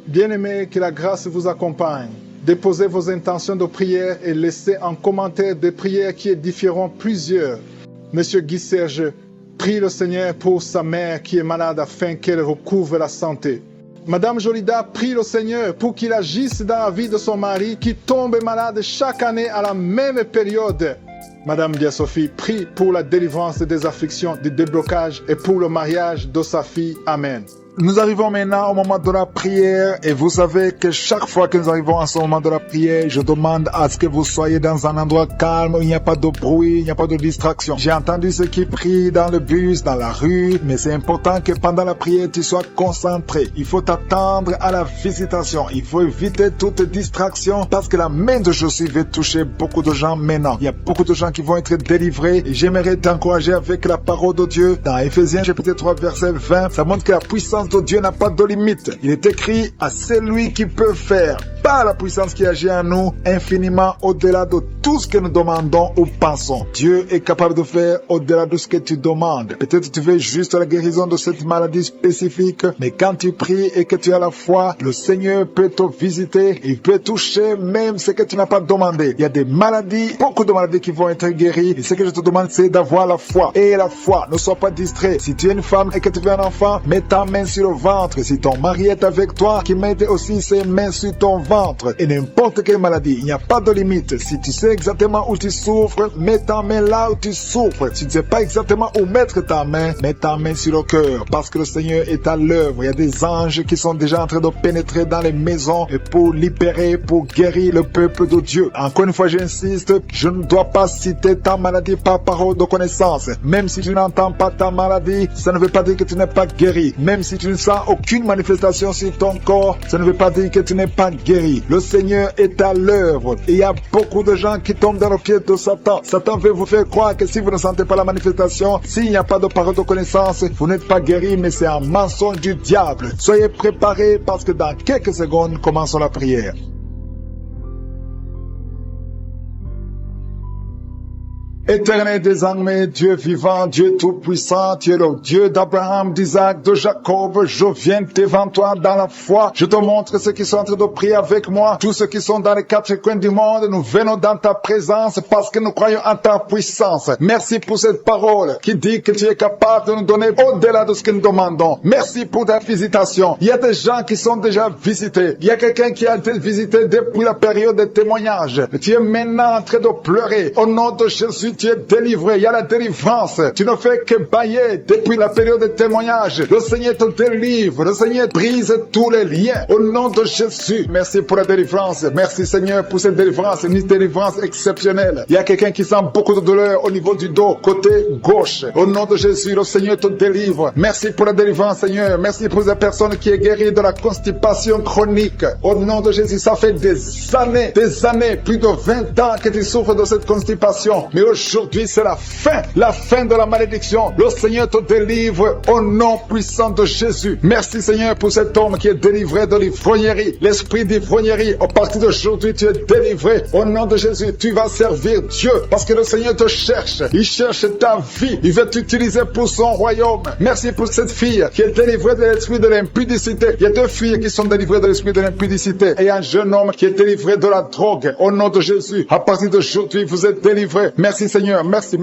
Bien-aimés, que la grâce vous accompagne. Déposez vos intentions de prière et laissez en commentaire des prières qui édifieront plusieurs. Monsieur Guy Serge prie le Seigneur pour sa mère qui est malade afin qu'elle recouvre la santé. Madame Jolida prie le Seigneur pour qu'il agisse dans la vie de son mari qui tombe malade chaque année à la même période. Madame Dia-Sophie prie pour la délivrance des afflictions, du déblocage et pour le mariage de sa fille. Amen. Nous arrivons maintenant au moment de la prière et vous savez que chaque fois que nous arrivons à ce moment de la prière, je demande à ce que vous soyez dans un endroit calme où il n'y a pas de bruit, il n'y a pas de distraction. J'ai entendu ceux qui prient dans le bus, dans la rue, mais c'est important que pendant la prière, tu sois concentré. Il faut t'attendre à la visitation. Il faut éviter toute distraction parce que la main de Jésus va toucher beaucoup de gens maintenant. Il y a beaucoup de gens qui vont être délivrés et j'aimerais t'encourager avec la parole de Dieu. Dans Ephésiens chapitre 3 verset 20, ça montre que la puissance de Dieu n'a pas de limite. Il est écrit à celui qui peut faire par la puissance qui agit en nous infiniment au-delà de tout ce que nous demandons ou pensons. Dieu est capable de faire au-delà de ce que tu demandes. Peut-être tu veux juste la guérison de cette maladie spécifique, mais quand tu pries et que tu as la foi, le Seigneur peut te visiter, il peut toucher même ce que tu n'as pas demandé. Il y a des maladies, beaucoup de maladies qui vont être guéries et ce que je te demande c'est d'avoir la foi. Et la foi, ne sois pas distrait. Si tu es une femme et que tu veux un enfant, mets ta main sur le ventre. Si ton mari est avec toi, qu'il mette aussi ses mains sur ton ventre. Et n'importe quelle maladie, il n'y a pas de limite. Si tu sais exactement où tu souffres, mets ta main là où tu souffres. Si tu ne sais pas exactement où mettre ta main, mets ta main sur le cœur. Parce que le Seigneur est à l'œuvre. Il y a des anges qui sont déjà en train de pénétrer dans les maisons et pour libérer, pour guérir le peuple de Dieu. Encore une fois, j'insiste, je ne dois pas citer ta maladie par parole de connaissance. Même si tu n'entends pas ta maladie, ça ne veut pas dire que tu n'es pas guéri. Même si tu ne sens aucune manifestation sur ton corps, ça ne veut pas dire que tu n'es pas guéri. Le Seigneur est à l'œuvre. Et il y a beaucoup de gens qui tombent dans le pied de Satan. Satan veut vous faire croire que si vous ne sentez pas la manifestation, s'il n'y a pas de parole de connaissance, vous n'êtes pas guéri, mais c'est un mensonge du diable. Soyez préparés parce que dans quelques secondes, commençons la prière. Éternel désormais, Dieu vivant, Dieu tout-puissant, tu es le Dieu d'Abraham, d'Isaac, de Jacob. Je viens devant toi dans la foi. Je te montre ceux qui sont en train de prier avec moi. Tous ceux qui sont dans les quatre coins du monde, nous venons dans ta présence parce que nous croyons en ta puissance. Merci pour cette parole qui dit que tu es capable de nous donner au-delà de ce que nous demandons. Merci pour ta visitation. Il y a des gens qui sont déjà visités. Il y a quelqu'un qui a été visité depuis la période de témoignage. Tu es maintenant en train de pleurer. Au nom de Jésus, tu es délivré, il y a la délivrance. Tu ne fais que bailler depuis la période de témoignage. Le Seigneur te délivre, le Seigneur brise tous les liens. Au nom de Jésus, merci pour la délivrance. Merci Seigneur pour cette délivrance, une délivrance exceptionnelle. Il y a quelqu'un qui sent beaucoup de douleur au niveau du dos, côté gauche. Au nom de Jésus, le Seigneur te délivre. Merci pour la délivrance Seigneur. Merci pour cette personne qui est guérie de la constipation chronique. Au nom de Jésus, ça fait des années, plus de 20 ans que tu souffres de cette constipation. Mais aujourd'hui, c'est la fin de la malédiction. Le Seigneur te délivre au nom puissant de Jésus. Merci Seigneur pour cet homme qui est délivré de l'ivrognerie. L'esprit d'ivrognerie, à partir d'aujourd'hui, tu es délivré. Au nom de Jésus, tu vas servir Dieu parce que le Seigneur te cherche. Il cherche ta vie. Il veut t'utiliser pour son royaume. Merci pour cette fille qui est délivrée de l'esprit de l'impudicité. Il y a deux filles qui sont délivrées de l'esprit de l'impudicité et un jeune homme qui est délivré de la drogue. Au nom de Jésus, à partir d'aujourd'hui, vous êtes délivrés. Merci Seigneur, merci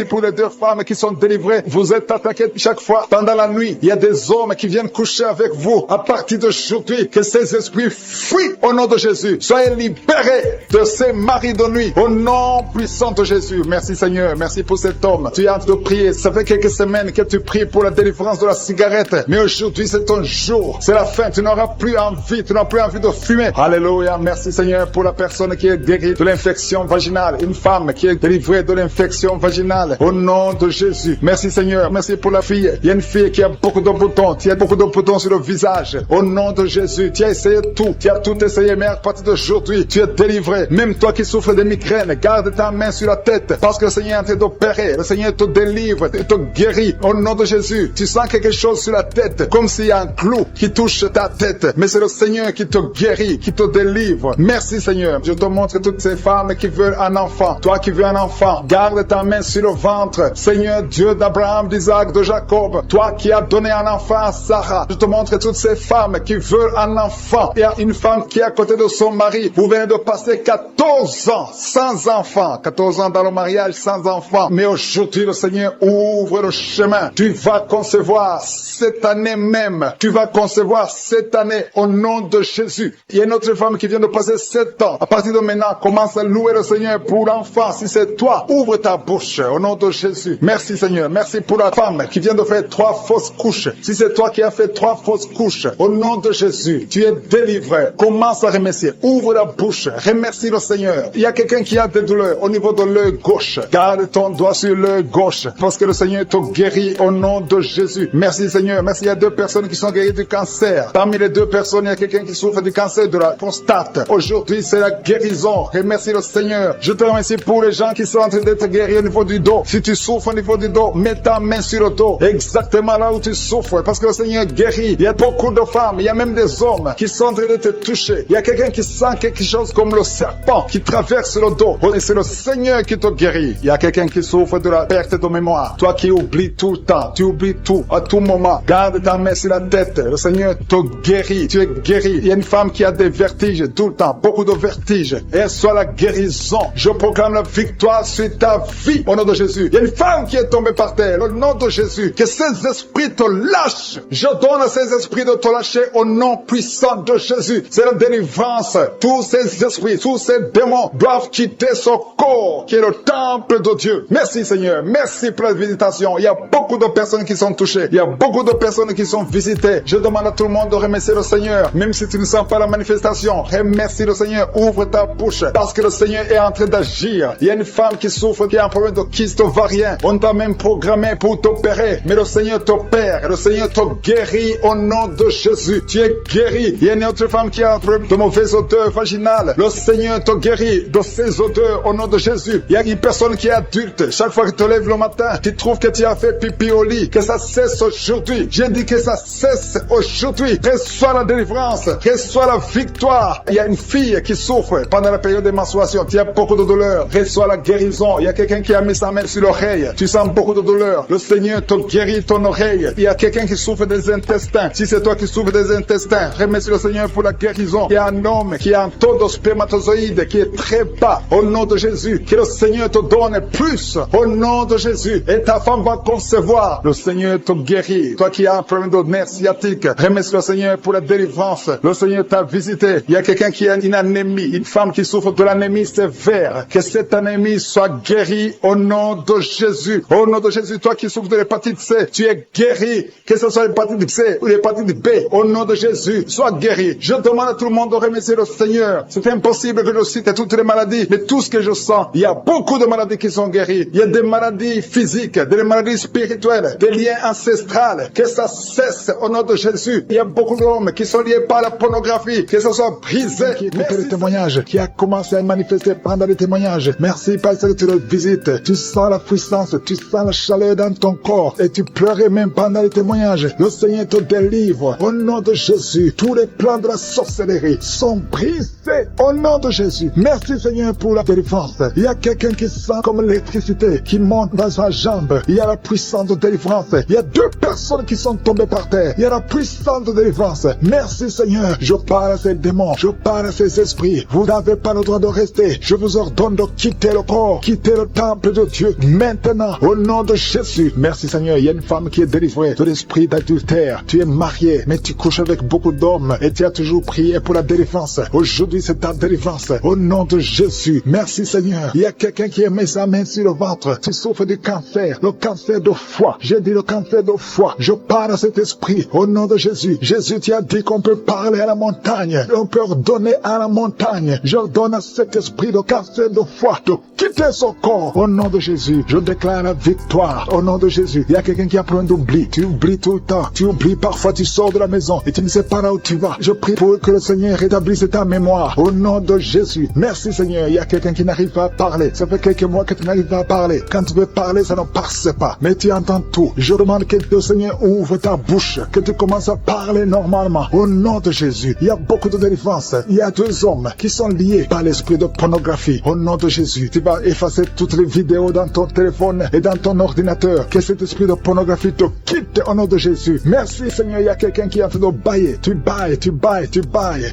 pour les deux femmes qui sont délivrées. Vous êtes attaquées chaque fois pendant la nuit. Il y a des hommes qui viennent coucher avec vous. À partir d'aujourd'hui, que ces esprits fuient au nom de Jésus. Soyez libérés de ces maris de nuit au nom puissant de Jésus. Merci Seigneur, merci pour cet homme. Tu es en train de prier. Ça fait quelques semaines que tu pries pour la délivrance de la cigarette. Mais aujourd'hui, c'est ton jour. C'est la fin. Tu n'auras plus envie. Tu n'auras plus envie de fumer. Alléluia. Merci Seigneur pour la personne qui est guérie de l'infection vaginale. Une femme qui est délivrée de l'infection vaginale au nom de Jésus. Merci Seigneur, merci pour la fille. Il y a une fille qui a beaucoup de boutons, tu as beaucoup de boutons sur le visage. Au nom de Jésus, tu as essayé tout, tu as tout essayé, mais à partir d'aujourd'hui, tu es délivré. Même toi qui souffres de migraines, garde ta main sur la tête parce que le Seigneur est en train d'opérer. Le Seigneur te délivre, te guérit. Au nom de Jésus, tu sens quelque chose sur la tête, comme s'il y a un clou qui touche ta tête. Mais c'est le Seigneur qui te guérit, qui te délivre. Merci Seigneur. Je te montre toutes ces femmes qui veulent un enfant. Toi qui veux un enfant, d'enfant. Garde ta main sur le ventre. Seigneur Dieu d'Abraham, d'Isaac, de Jacob, toi qui as donné un enfant à Sarah, je te montre toutes ces femmes qui veulent un enfant. Il y a une femme qui est à côté de son mari. Vous venez de passer 14 ans sans enfant. 14 ans dans le mariage sans enfant. Mais aujourd'hui, le Seigneur ouvre le chemin. Tu vas concevoir cette année même. Tu vas concevoir cette année au nom de Jésus. Il y a une autre femme qui vient de passer 7 ans. À partir de maintenant, commence à louer le Seigneur pour l'enfant. Si c'est toi, ouvre ta bouche au nom de Jésus. Merci Seigneur. Merci pour la femme qui vient de faire 3 fausses couches. Si c'est toi qui as fait 3 fausses couches, au nom de Jésus, tu es délivré. Commence à remercier. Ouvre la bouche. Remercie le Seigneur. Il y a quelqu'un qui a des douleurs au niveau de l'œil gauche. Garde ton doigt sur l'œil gauche parce que le Seigneur te guérit au nom de Jésus. Merci Seigneur. Merci. Il y a 2 personnes qui sont guéries du cancer. Parmi les 2 personnes, il y a quelqu'un qui souffre du cancer de la prostate. Aujourd'hui, c'est la guérison. Remercie le Seigneur. Je te remercie pour les gens qui sont en train d'être guéris au niveau du dos. Si tu souffres au niveau du dos, mets ta main sur le dos. Exactement là où tu souffres. Parce que le Seigneur guérit. Il y a beaucoup de femmes, il y a même des hommes qui sont en train de te toucher. Il y a quelqu'un qui sent quelque chose comme le serpent qui traverse le dos. Et c'est le Seigneur qui te guérit. Il y a quelqu'un qui souffre de la perte de mémoire. Toi qui oublies tout le temps. Tu oublies tout à tout moment. Garde ta main sur la tête. Le Seigneur te guérit. Tu es guéri. Il y a une femme qui a des vertiges tout le temps. Beaucoup de vertiges. Et soit la guérison. Je proclame la victoire sur ta vie au nom de Jésus. Il y a une femme qui est tombée par terre. Au nom de Jésus. Que ces esprits te lâchent. Je donne à ces esprits de te lâcher au nom puissant de Jésus. C'est la délivrance. Tous ces esprits, tous ces démons doivent quitter son corps qui est le temple de Dieu. Merci Seigneur. Merci pour la visitation. Il y a beaucoup de personnes qui sont touchées. Il y a beaucoup de personnes qui sont visitées. Je demande à tout le monde de remercier le Seigneur. Même si tu ne sens pas la manifestation, remercie le Seigneur. Ouvre ta bouche parce que le Seigneur est en train d'agir. Il y a une femme qui souffre, qui a un problème de kyste ovarien. On t'a même programmé pour t'opérer. Mais le Seigneur t'opère. Le Seigneur te guérit au nom de Jésus. Tu es guéri. Il y a une autre femme qui a un problème de mauvaise odeur vaginale. Le Seigneur te guérit de ces odeurs au nom de Jésus. Il y a une personne qui est adulte. Chaque fois que tu te lèves le matin, tu trouves que tu as fait pipi au lit. Que ça cesse aujourd'hui. J'ai dit que ça cesse aujourd'hui. Reçois la délivrance. Reçois la victoire. Il y a une fille qui souffre pendant la période de menstruation. Tu as beaucoup de douleur. Reçois la guérison. Il y a quelqu'un qui a mis sa main sur l'oreille. Tu sens beaucoup de douleur. Le Seigneur te guérit ton oreille. Il y a quelqu'un qui souffre des intestins. Si c'est toi qui souffres des intestins, remercie le Seigneur pour la guérison. Il y a un homme qui a un taux de spermatozoïde qui est très bas. Au nom de Jésus, que le Seigneur te donne plus. Au nom de Jésus. Et ta femme va concevoir. Le Seigneur te guérit. Toi qui as un problème de nerf sciatique, remercie le Seigneur pour la délivrance. Le Seigneur t'a visité. Il y a quelqu'un qui a une anémie, une femme qui souffre de l'anémie sévère. Que cette anémie soit guérie au nom de Jésus. Au nom de Jésus, toi qui souffres de l'hépatite C, tu es guéri. Que ce soit l'hépatite C ou l'hépatite B, au nom de Jésus, sois guéri. Je demande à tout le monde de remercier le Seigneur. C'est impossible que je cite toutes les maladies, mais tout ce que je sens, il y a beaucoup de maladies qui sont guéries. Il y a des maladies physiques, des maladies spirituelles, des liens ancestrales. Que ça cesse au nom de Jésus. Il y a beaucoup d'hommes qui sont liés par la pornographie. Que ça soit brisé. Qui écoute le témoignage, qui a commencé à manifester pendant les témoignages. Merci parce que tu le visites. Tu sens la puissance, tu sens la chaleur dans ton corps et tu pleurais même pendant les témoignages. Le Seigneur te délivre au nom de Jésus. Tous les plans de la sorcellerie sont brisés au nom de Jésus. Merci Seigneur pour la délivrance. Il y a quelqu'un qui sent comme l'électricité qui monte dans sa jambe. Il y a la puissance de délivrance. Il y a 2 personnes qui sont tombées par terre. Il y a la puissance de délivrance. Merci Seigneur. Je parle à ces démons. Je parle à ces esprits. Vous n'avez pas le droit de rester. Je vous ordonne de quitter le corps. Quitter le temple de Dieu. Maintenant, au nom de Jésus. Merci Seigneur. Il y a une femme qui est délivrée de l'esprit d'adultère. Tu es marié, mais tu couches avec beaucoup d'hommes et tu as toujours prié pour la délivrance. Aujourd'hui, c'est ta délivrance. Au nom de Jésus. Merci Seigneur. Il y a quelqu'un qui a mis sa main sur le ventre. Tu souffres du cancer. Le cancer de foie. J'ai dit le cancer de foie. Je parle à cet esprit. Au nom de Jésus. Jésus, tu as dit qu'on peut parler à la montagne. On peut ordonner à la montagne. J'ordonne à cet esprit de cancer de foie de quitter son corps. Au nom de Jésus. Je déclare la victoire. Au nom de Jésus. Il y a quelqu'un qui a plein d'oubli. Tu oublies tout le temps. Tu oublies parfois, tu sors de la maison et tu ne sais pas là où tu vas. Je prie pour que le Seigneur rétablisse ta mémoire. Au nom de Jésus. Merci Seigneur. Il y a quelqu'un qui n'arrive pas à parler. Ça fait quelques mois que tu n'arrives pas à parler. Quand tu veux parler, ça ne passe pas. Mais tu entends tout. Je demande que le Seigneur ouvre ta bouche. Que tu commences à parler normalement. Au nom de Jésus. Il y a beaucoup de délivrance. Il y a 2 hommes qui sont liés par l'esprit de pornographie. Au nom de Jésus. Tu vas effacer effacer toutes les vidéos dans ton téléphone et dans ton ordinateur. Que cet esprit de pornographie te quitte au nom de Jésus. Merci Seigneur, il y a quelqu'un qui est en train de bailler. Tu bailles.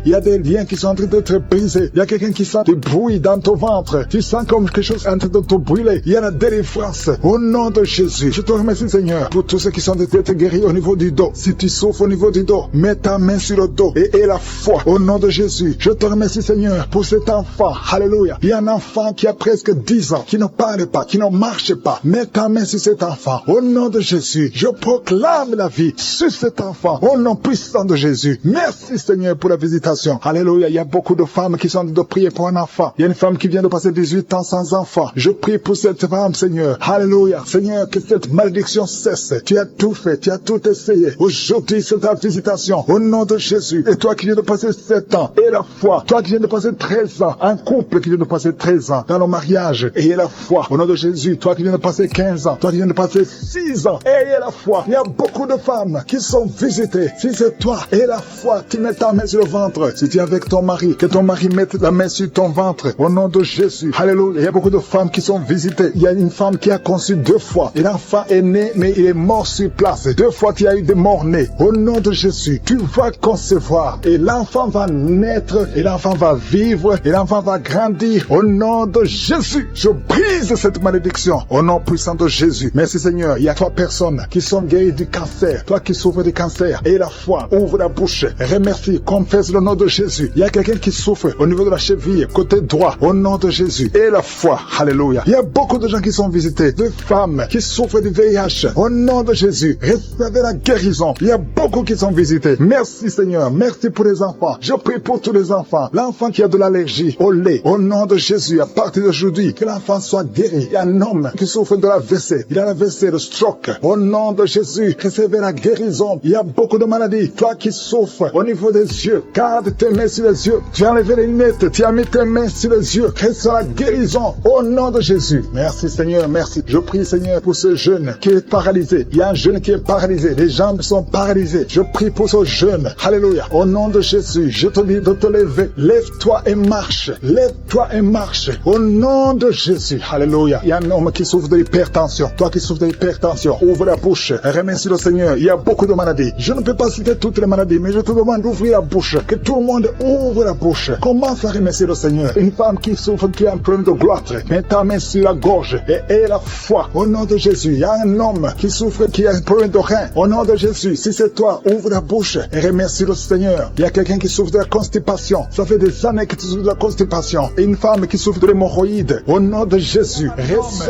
Il y a des liens qui sont en train d'être brisés. Il y a quelqu'un qui sent du bruit dans ton ventre. Tu sens comme quelque chose est en train de te brûler. Il y a la délivrance au nom de Jésus. Je te remercie Seigneur pour tous ceux qui sont en train d'être guéris au niveau du dos. Si tu souffres au niveau du dos, mets ta main sur le dos et aie la foi au nom de Jésus. Je te remercie Seigneur pour cet enfant. Alléluia. Il y a un enfant qui a presque 10 ans, qui ne parle pas, qui ne marche pas. Mets ta main sur cet enfant au nom de Jésus. Je proclame la vie sur cet enfant au nom puissant de Jésus. Merci Seigneur pour la visitation. Alléluia. Il y a beaucoup de femmes qui sont en train de prier pour un enfant. Il y a une femme qui vient de passer 18 ans sans enfant. Je prie pour cette femme Seigneur. Alléluia. Seigneur, que cette malédiction cesse. Tu as tout fait, tu as tout essayé. Aujourd'hui c'est ta visitation au nom de Jésus. Et toi qui viens de passer 7 ans, et la foi. Toi qui viens de passer 13 ans, un couple qui vient de passer 13 ans dans le mariage, ayez la foi au nom de Jésus. Toi qui viens de passer 15 ans, toi qui viens de passer 6 ans, ayez la foi. Il y a beaucoup de femmes qui sont visitées. Si c'est toi, ayez la foi, tu mets ta main sur le ventre. Si tu es avec ton mari, que ton mari mette la main sur ton ventre au nom de Jésus. Alléluia. Il y a beaucoup de femmes qui sont visitées. Il y a une femme qui a conçu 2 fois. Et l'enfant est né, mais il est mort sur place. 2 fois tu as eu des morts-nés. Au nom de Jésus, tu vas concevoir. Et l'enfant va naître. Et l'enfant va vivre. Et l'enfant va grandir. Au nom de Jésus, je brise cette malédiction. Au nom puissant de Jésus. Merci Seigneur. Il y a 3 personnes qui sont guéries du cancer. Toi qui souffres du cancer. Et la foi. Ouvre la bouche. Remercie. Confesse le nom de Jésus. Il y a quelqu'un qui souffre au niveau de la cheville. Côté droit. Au nom de Jésus. Et la foi. Alléluia. Il y a beaucoup de gens qui sont visités. De femmes qui souffrent du VIH. Au nom de Jésus. Recevez la guérison. Il y a beaucoup qui sont visités. Merci Seigneur. Merci pour les enfants. Je prie pour tous les enfants. L'enfant qui a de l'allergie au lait. Au nom de Jésus. À partir d'aujourd'hui. Que l'enfant soit guéri. Il y a un homme qui souffre de la WC. Il a la WC, le stroke. Au nom de Jésus. Recevez la guérison. Il y a beaucoup de maladies. Toi qui souffres au niveau des yeux. Garde tes mains sur les yeux. Tu as enlevé les lunettes. Tu as mis tes mains sur les yeux. Reçois la guérison. Au nom de Jésus. Merci Seigneur. Merci. Je prie Seigneur pour ce jeune qui est paralysé. Il y a un jeune qui est paralysé. Les jambes sont paralysées. Je prie pour ce jeune. Alléluia. Au nom de Jésus. Je te dis de te lever. Lève-toi et marche. Lève-toi et marche. Au nom de Jésus. Alléluia. Il y a un homme qui souffre de l'hypertension. Toi qui souffres de l'hypertension. Ouvre la bouche. Remercie le Seigneur. Il y a beaucoup de maladies. Je ne peux pas citer toutes les maladies, mais je te demande d'ouvrir la bouche. Que tout le monde ouvre la bouche. Commence à remercier le Seigneur. Une femme qui souffre, qui a un problème de gloître. Mets ta main sur la gorge et aie la foi. Au nom de Jésus. Il y a un homme qui souffre, qui a un problème de rein. Au nom de Jésus. Si c'est toi, ouvre la bouche et remercie le Seigneur. Il y a quelqu'un qui souffre de la constipation. Ça fait des années que tu souffres de la constipation. Et une femme qui souffre de l'hémorroïde. Au nom de Jésus.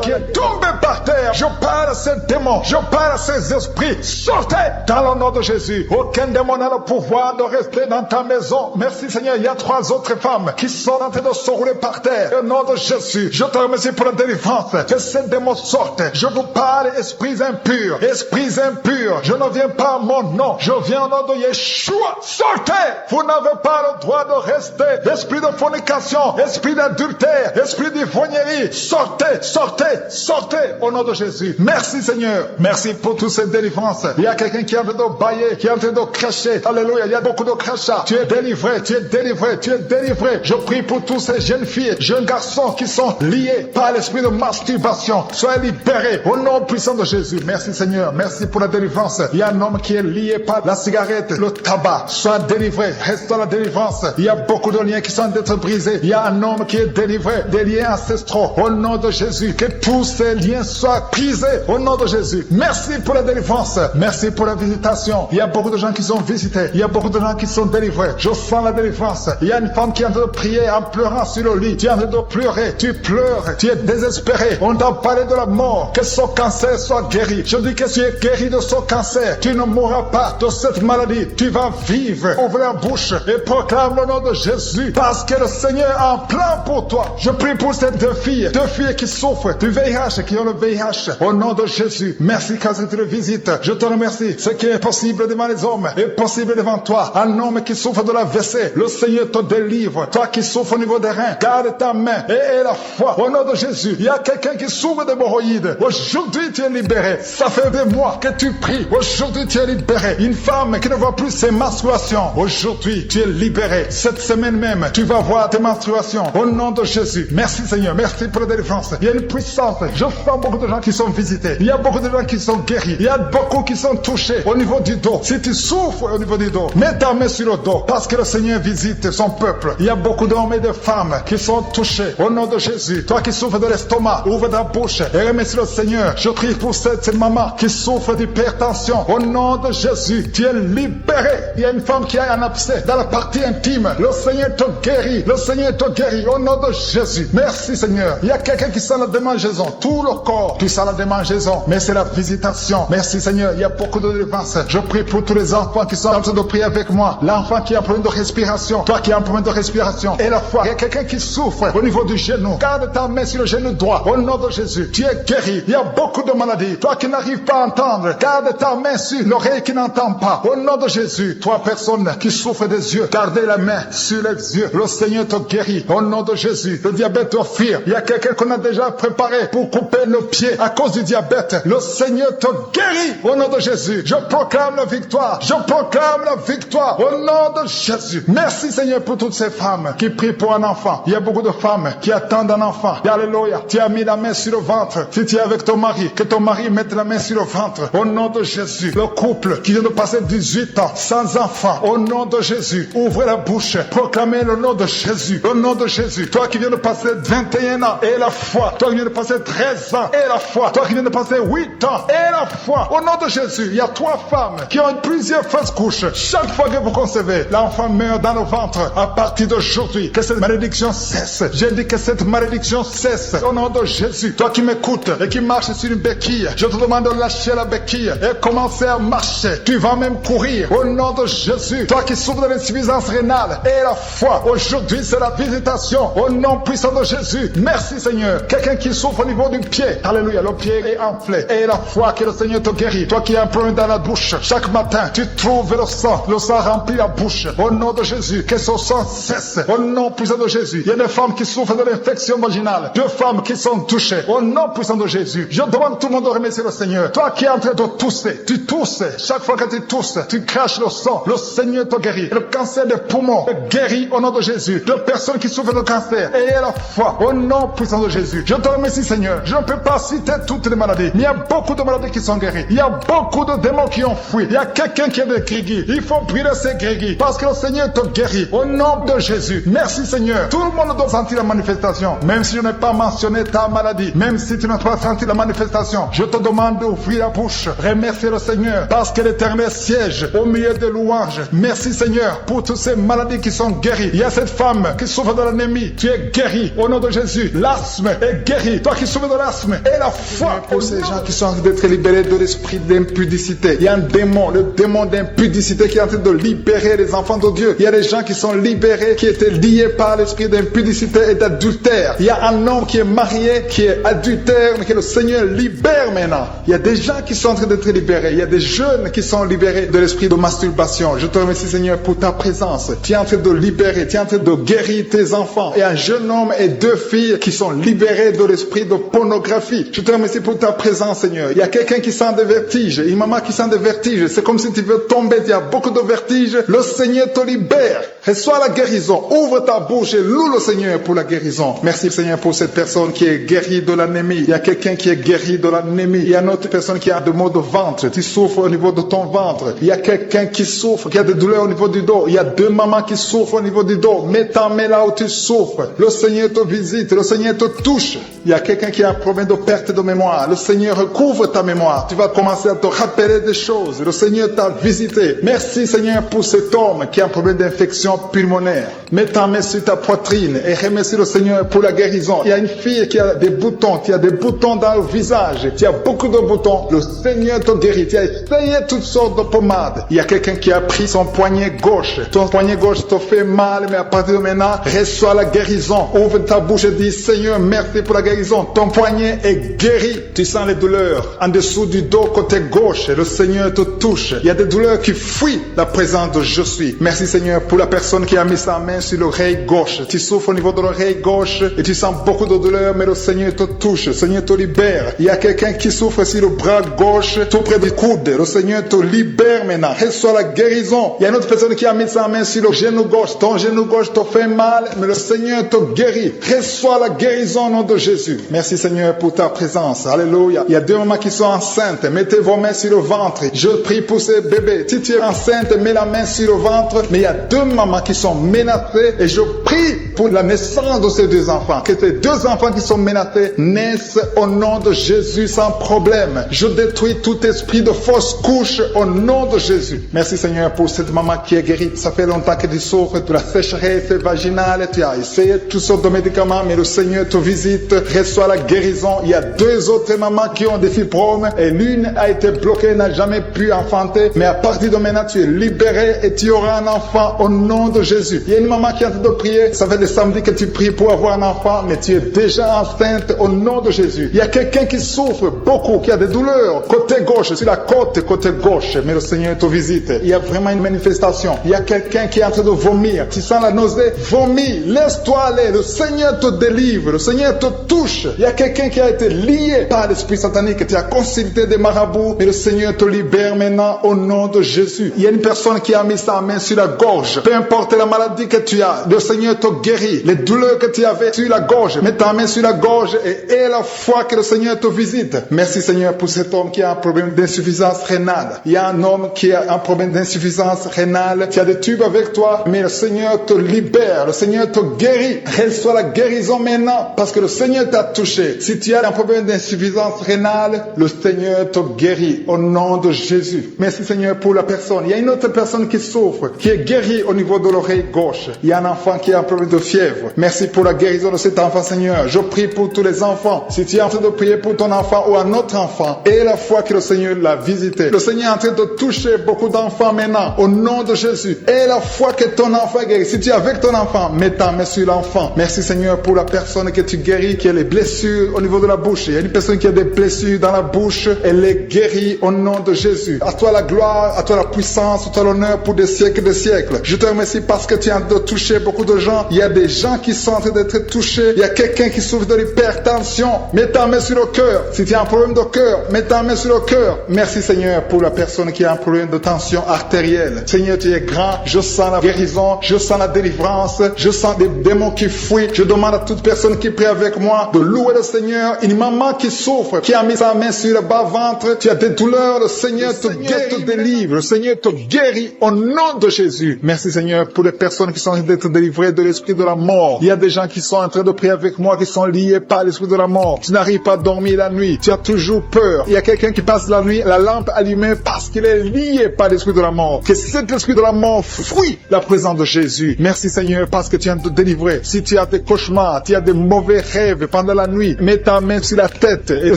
Qui est tombé par terre. Je parle à ces démons. Je parle à ces esprits. Sortez dans le nom de Jésus. Aucun démon n'a le pouvoir de rester dans ta maison. Merci Seigneur. Il y a 3 autres femmes qui sont en train de se rouler par terre. Au nom de Jésus. Je te remercie pour la délivrance. Que ces démons sortent. Je vous parle, esprits impurs. Esprits impurs. Je ne viens pas à mon nom. Je viens au nom de Yeshua. Sortez. Vous n'avez pas le droit de rester. Esprit de fornication. Esprit d'adultère. Esprit d'ivrognerie. Sortez. Sortez. Sortez. Au nom de Jésus. Merci Seigneur. Merci pour toutes ces délivrances. Il y a quelqu'un qui est en train de bailler. Qui est en train de cracher. Alléluia. Il y a beaucoup de crachats. Tu es délivré. Tu es délivré. Tu es délivré. Je prie pour tous ces jeunes filles, jeunes garçons qui sont liés par l'esprit de masturbation. Soyez libérés. Au nom puissant de Jésus. Merci Seigneur. Merci pour la délivrance. Il y a un homme qui est lié par la cigarette, le tabac. Sois délivré. Reste dans la délivrance. Il y a beaucoup de liens qui sont d'être brisés. Il y a un homme qui est délivré des liens ancestraux. Au nom de Jésus. Que tous ces liens soient brisés. Au nom de Jésus. Merci pour la délivrance. Merci pour la visitation. Il y a beaucoup de gens qui sont visités. Il y a beaucoup de gens qui sont délivrés. Je sens la délivrance. Il y a une femme qui est en train de prier en pleurant sur le lit. Tu es en train de pleurer. Tu pleures. Tu es désespéré. On t'a parlé de la mort. Que son cancer soit guéri. Je dis que tu es guéri de son cancer. Tu ne mourras pas de cette maladie. Tu vas vivre. Ouvre la bouche et proclame le nom de Jésus. Parce que le Seigneur a un plan pour toi. Je prie pour ces 2 filles. 2 filles qui souffrent du VIH, qui ont le VIH. Au nom de Jésus, merci car tu le visites. Je te remercie. Ce qui est possible devant les hommes est possible devant toi. Un homme qui souffre de la WC, le Seigneur te délivre. Toi qui souffres au niveau des reins, garde ta main et la foi. Au nom de Jésus, il y a quelqu'un qui souffre d'hémorroïdes. Aujourd'hui, tu es libéré. Ça fait des mois que tu pries. Aujourd'hui, tu es libéré. Une femme qui ne voit plus ses menstruations. Aujourd'hui, tu es libéré. Cette semaine même, tu vas voir tes menstruations. Au nom de Jésus. Merci Seigneur. Merci pour la délivrance. Il y a une puissance. Je sens beaucoup de gens qui sont visités. Il y a beaucoup de gens qui sont guéris. Il y a beaucoup qui sont touchés au niveau du dos. Si tu souffres au niveau du dos, mets ta main sur le dos parce que le Seigneur visite son peuple. Il y a beaucoup d'hommes et de femmes qui sont touchés au nom de Jésus. Toi qui souffres de l'estomac, ouvre ta bouche et remercie le Seigneur. Je prie pour cette maman qui souffre d'hypertension. Au nom de Jésus, tu es libéré. Il y a une femme qui a un abcès dans la partie intime. Le Seigneur te guérit. Le Seigneur te guérit au nom de Jésus. Merci Seigneur. Il y a quelqu'un qui sent la démangeaison. Tout le corps, tu sens la démangeaison. Mais c'est la visitation. Merci Seigneur. Il y a beaucoup de délivrance. Je prie pour tous les enfants qui sont en train de prier avec moi. L'enfant qui a un problème de respiration. Toi qui as un problème de respiration. Et la foi. Il y a quelqu'un qui souffre au niveau du genou. Garde ta main sur le genou droit. Au nom de Jésus. Tu es guéri. Il y a beaucoup de maladies. Toi qui n'arrives pas à entendre. Garde ta main sur l'oreille qui n'entend pas. Au nom de Jésus. Toi personne qui souffre des yeux. Gardez la main sur les yeux. Le Seigneur te guérit. Au nom de Jésus. Le diabète doit fuir. Il y a quelqu'un qu'on a déjà préparé pour couper le pied à cause du diabète. Le Seigneur te guérit. Au nom de Jésus. Je proclame la victoire. Je proclame la victoire. Au nom de Jésus. Merci Seigneur pour toutes ces femmes qui prient pour un enfant. Il y a beaucoup de femmes qui attendent un enfant. Alléluia. Tu as mis la main sur le ventre. Si tu es avec ton mari, que ton mari mette la main sur le ventre. Au nom de Jésus. Le couple qui vient de passer 18 ans sans enfant. Au nom de Jésus. Ouvrez la bouche. Proclamez le nom de Jésus. Le nom de Jésus. Toi qui viens de passer 21 ans et la foi. Toi qui viens de passer 13 ans et la foi. Toi qui viens de passer 8 ans et la foi. Au nom de Jésus. Il y a 3 femmes qui ont plusieurs fausses couches. Chaque fois que vous concevez, l'enfant meurt dans le ventre. À partir d'aujourd'hui, que cette malédiction cesse. J'ai dit que cette malédiction cesse. Au nom de Jésus. Toi qui m'écoutes et qui marches sur une béquille, je te demande de lâcher la béquille et commencer à marcher. Tu vas même courir. Au nom de Jésus. Toi qui souffres de l'insuffisance rénale et la foi. Aujourd'hui, c'est la visitation. Au nom puissant de Jésus. Merci Seigneur. Quelqu'un qui souffre au niveau du pied. Alléluia. Le pied est enflé. Et la foi que le Seigneur te guérit. Toi qui as un problème dans la bouche. Chaque matin, tu trouves le sang. Le sang remplit la bouche. Au nom de Jésus. Que ce sang cesse. Au nom puissant de Jésus. Il y a des femmes qui souffrent de l'infection vaginale. 2 femmes qui sont touchées. Au nom puissant de Jésus. Je demande tout le monde de remercier le Seigneur. Toi qui es en train de tousser. Tu tousses. Chaque fois que tu tousses, tu craches le sang. Le Seigneur te guérit. Le cancer des poumons est guéri au nom de Jésus. 2 personnes qui souffrent de cancer. Ayez la foi. Au nom puissant de Jésus. Je te remercie Seigneur. Je ne peux pas citer toutes les maladies. Mais il y a beaucoup de maladies qui sont guéries. Il y a beaucoup de démons qui ont fui. Il y a quelqu'un qui est de grégui. Il faut brûler ces grégui. Parce que le Seigneur te guérit. Au nom de Jésus. Merci Seigneur. Tout le monde doit sentir la manifestation. Même si je n'ai pas mentionné ta maladie. Même si tu n'as pas senti la manifestation. Je te demande d'ouvrir la bouche. Remercie le Seigneur. Parce que l'Éternel siège au milieu des louanges. Merci Seigneur pour toutes ces maladies qui sont guéries. Il y a cette femme qui souffre de l'anémie. Tu es guéri. Au nom de Jésus. L'asthme est guéri. Toi qui souffres de l'asthme. Et la foi pour ces gens qui sont en train d'être libérés de l'esprit d'impudicité. Il y a un démon. Le démon d'impudicité qui est en train de libérer les enfants de Dieu. Il y a des gens qui sont libérés, qui étaient liés par l'esprit d'impudicité et d'adultère. Il y a un homme qui est marié, qui est adultère, mais que le Seigneur libère maintenant. Il y a des gens qui sont en train d'être libérés. Il y a des jeunes qui sont libérés de l'esprit de masturbation. Je te remercie Seigneur pour ta présence. Tu es en train de libérer, tu es en train de guérir tes enfants. Et un jeune homme et 2 filles qui sont libérés de l'esprit de pornographie. Je te remercie pour ta présence Seigneur. Il y a quelqu'un qui sent des vertiges, une maman qui sent des vertiges. C'est comme si tu veux tomber, il y a beaucoup de vertiges. Le Seigneur te libère. Reçois la guérison. Ouvre ta bouche et loue le Seigneur pour la guérison. Merci Seigneur pour cette personne qui est guérie de l'anémie. Il y a quelqu'un qui est guéri de l'anémie. Il y a une autre personne qui a des maux de ventre. Tu souffres au niveau de ton ventre. Il y a quelqu'un qui souffre, qui a des douleurs au niveau du dos. Il y a 2 mamans qui souffrent au niveau du dos. Mets ta main là où tu souffres. Le Seigneur te visite. Le Seigneur te touche. Il y a quelqu'un qui a un problème de perte de mémoire. Le Seigneur recouvre ta mémoire. Tu vas commencer à te rappeler des choses. Le Seigneur t'a visité. Merci Seigneur pour cet homme qui a un problème d'infection pulmonaire. Mets ta main sur ta poitrine et remercie le Seigneur pour la guérison. Il y a une fille qui a des boutons, qui a des boutons dans le visage. Tu as beaucoup de boutons. Le Seigneur te guérit. Tu as essayé toutes sortes de pommades. Il y a quelqu'un qui a pris son poignet gauche. Ton poignet gauche te fait mal, mais à partir de maintenant, reçois la guérison. Ouvre ta bouche et dis Seigneur, merci pour la guérison. Ton poignet main est guérie. Tu sens les douleurs en dessous du dos côté gauche. Le Seigneur te touche. Il y a des douleurs qui fuient la présence de je suis. Merci Seigneur pour la personne qui a mis sa main sur l'oreille gauche. Tu souffres au niveau de l'oreille gauche et tu sens beaucoup de douleur, mais le Seigneur te touche. Le Seigneur te libère. Il y a quelqu'un qui souffre sur le bras gauche, tout près du coude. Le Seigneur te libère maintenant. Reçois la guérison. Il y a une autre personne qui a mis sa main sur le genou gauche. Ton genou gauche te fait mal, mais le Seigneur te guérit. Reçois la guérison au nom de Jésus. Merci Seigneur pour ta présence. Alléluia. Il y a deux mamans qui sont enceintes. Mettez vos mains sur le ventre. Je prie pour ces bébés. Si tu es enceinte, mets la main sur le ventre. Mais il y a deux mamans qui sont menacées et je prie pour la naissance de ces deux enfants. Que ces deux enfants qui sont menacés naissent au nom de Jésus sans problème. Je détruis tout esprit de fausse couche au nom de Jésus. Merci Seigneur pour cette maman qui est guérie. Ça fait longtemps que tu souffres de la sécheresse vaginale. Tu as essayé toutes sortes de médicaments, mais le Seigneur te visite. Reçois la guérison. Il y a deux autres mamans qui ont des fibromes et l'une a été bloquée, n'a jamais pu enfanter. Mais à partir de maintenant, tu es libéré et tu auras un enfant au nom de Jésus. Il y a une maman qui est en train de prier. Ça fait des samedis que tu pries pour avoir un enfant, mais tu es déjà enceinte au nom de Jésus. Il y a quelqu'un qui souffre beaucoup, qui a des douleurs côté gauche, sur la côte côté gauche, mais le Seigneur te visite. Il y a vraiment une manifestation. Il y a quelqu'un qui est en train de vomir. Tu sens la nausée? Vomis. Laisse-toi aller. Le Seigneur te délivre. Le Seigneur te touche. Il y a quelqu'un qui a été lié par l'esprit satanique. Tu as consulté des marabouts, mais le Seigneur te libère maintenant au nom de Jésus. Il y a une personne qui a mis sa main sur la gorge. Peu importe la maladie que tu as, le Seigneur te guérit. Les douleurs que tu avais sur la gorge, mets ta main sur la gorge et aie la foi que le Seigneur te visite. Merci Seigneur pour cet homme qui a un problème d'insuffisance rénale. Il y a un homme qui a un problème d'insuffisance rénale. Tu as des tubes avec toi, mais le Seigneur te libère. Le Seigneur te guérit. Reçois la guérison maintenant parce que le Seigneur t'a touché. Si tu as un problème d'insuffisance rénale, le Seigneur te guérit au nom de Jésus. Merci Seigneur pour la personne. Il y a une autre personne qui souffre, qui est guérie au niveau de l'oreille gauche. Il y a un enfant qui a un problème de fièvre. Merci pour la guérison de cet enfant Seigneur. Je prie pour tous les enfants. Si tu es en train de prier pour ton enfant ou un autre enfant, et la foi que le Seigneur l'a visité. Le Seigneur est en train de toucher beaucoup d'enfants maintenant au nom de Jésus. Et la foi que ton enfant est guéri. Si tu es avec ton enfant, mets ta main sur l'enfant. Merci Seigneur pour la personne que tu guéris, qui a les blessures au niveau de la bouche. Il y a une personne qui a des blessures dans la bouche. Elle est guérie au nom de Jésus. À toi la gloire, à toi la puissance, à toi l'honneur pour des siècles et des siècles. Je te remercie parce que tu es en train de toucher beaucoup de gens. Il y a des gens qui sont en train d'être touchés. Il y a quelqu'un qui souffre de l'hypertension. Mets ta main sur le cœur. Si tu as un problème de cœur, mets ta main sur le cœur. Merci Seigneur pour la personne qui a un problème de tension artérielle. Seigneur, tu es grand. Je sens la guérison. Je sens la délivrance. Je sens des démons qui fuient. Je demande à toute personne qui prie avec moi de louer le Seigneur. Une maman qui souffre, qui a mis sa main sur le bas-ventre. Tu as des douleurs. Le Seigneur te guérit, te délivre. Le Seigneur te guérit au nom de Jésus. Merci Seigneur pour les personnes qui sont en train d'être délivrées de l'esprit de la mort. Il y a des gens qui sont en train de prier avec moi, qui sont liés par l'esprit de la mort. Tu n'arrives pas à dormir la nuit. Tu as toujours peur. Il y a quelqu'un qui passe la nuit, la lampe allumée parce qu'il est lié par l'esprit de la mort. Que cet esprit de la mort fuit la présence de Jésus. Merci Seigneur parce que tu viens de te délivrer. Si tu as des cauchemars, tu as des mauvais rêves pendant la nuit, mets ta main sur la tête et le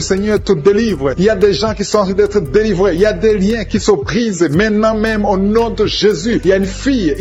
Seigneur te délivre. Il y a des gens qui sont en train d'être délivrés. Il y a des liens qui se brisent maintenant même au nom de Jésus. Il y a une fille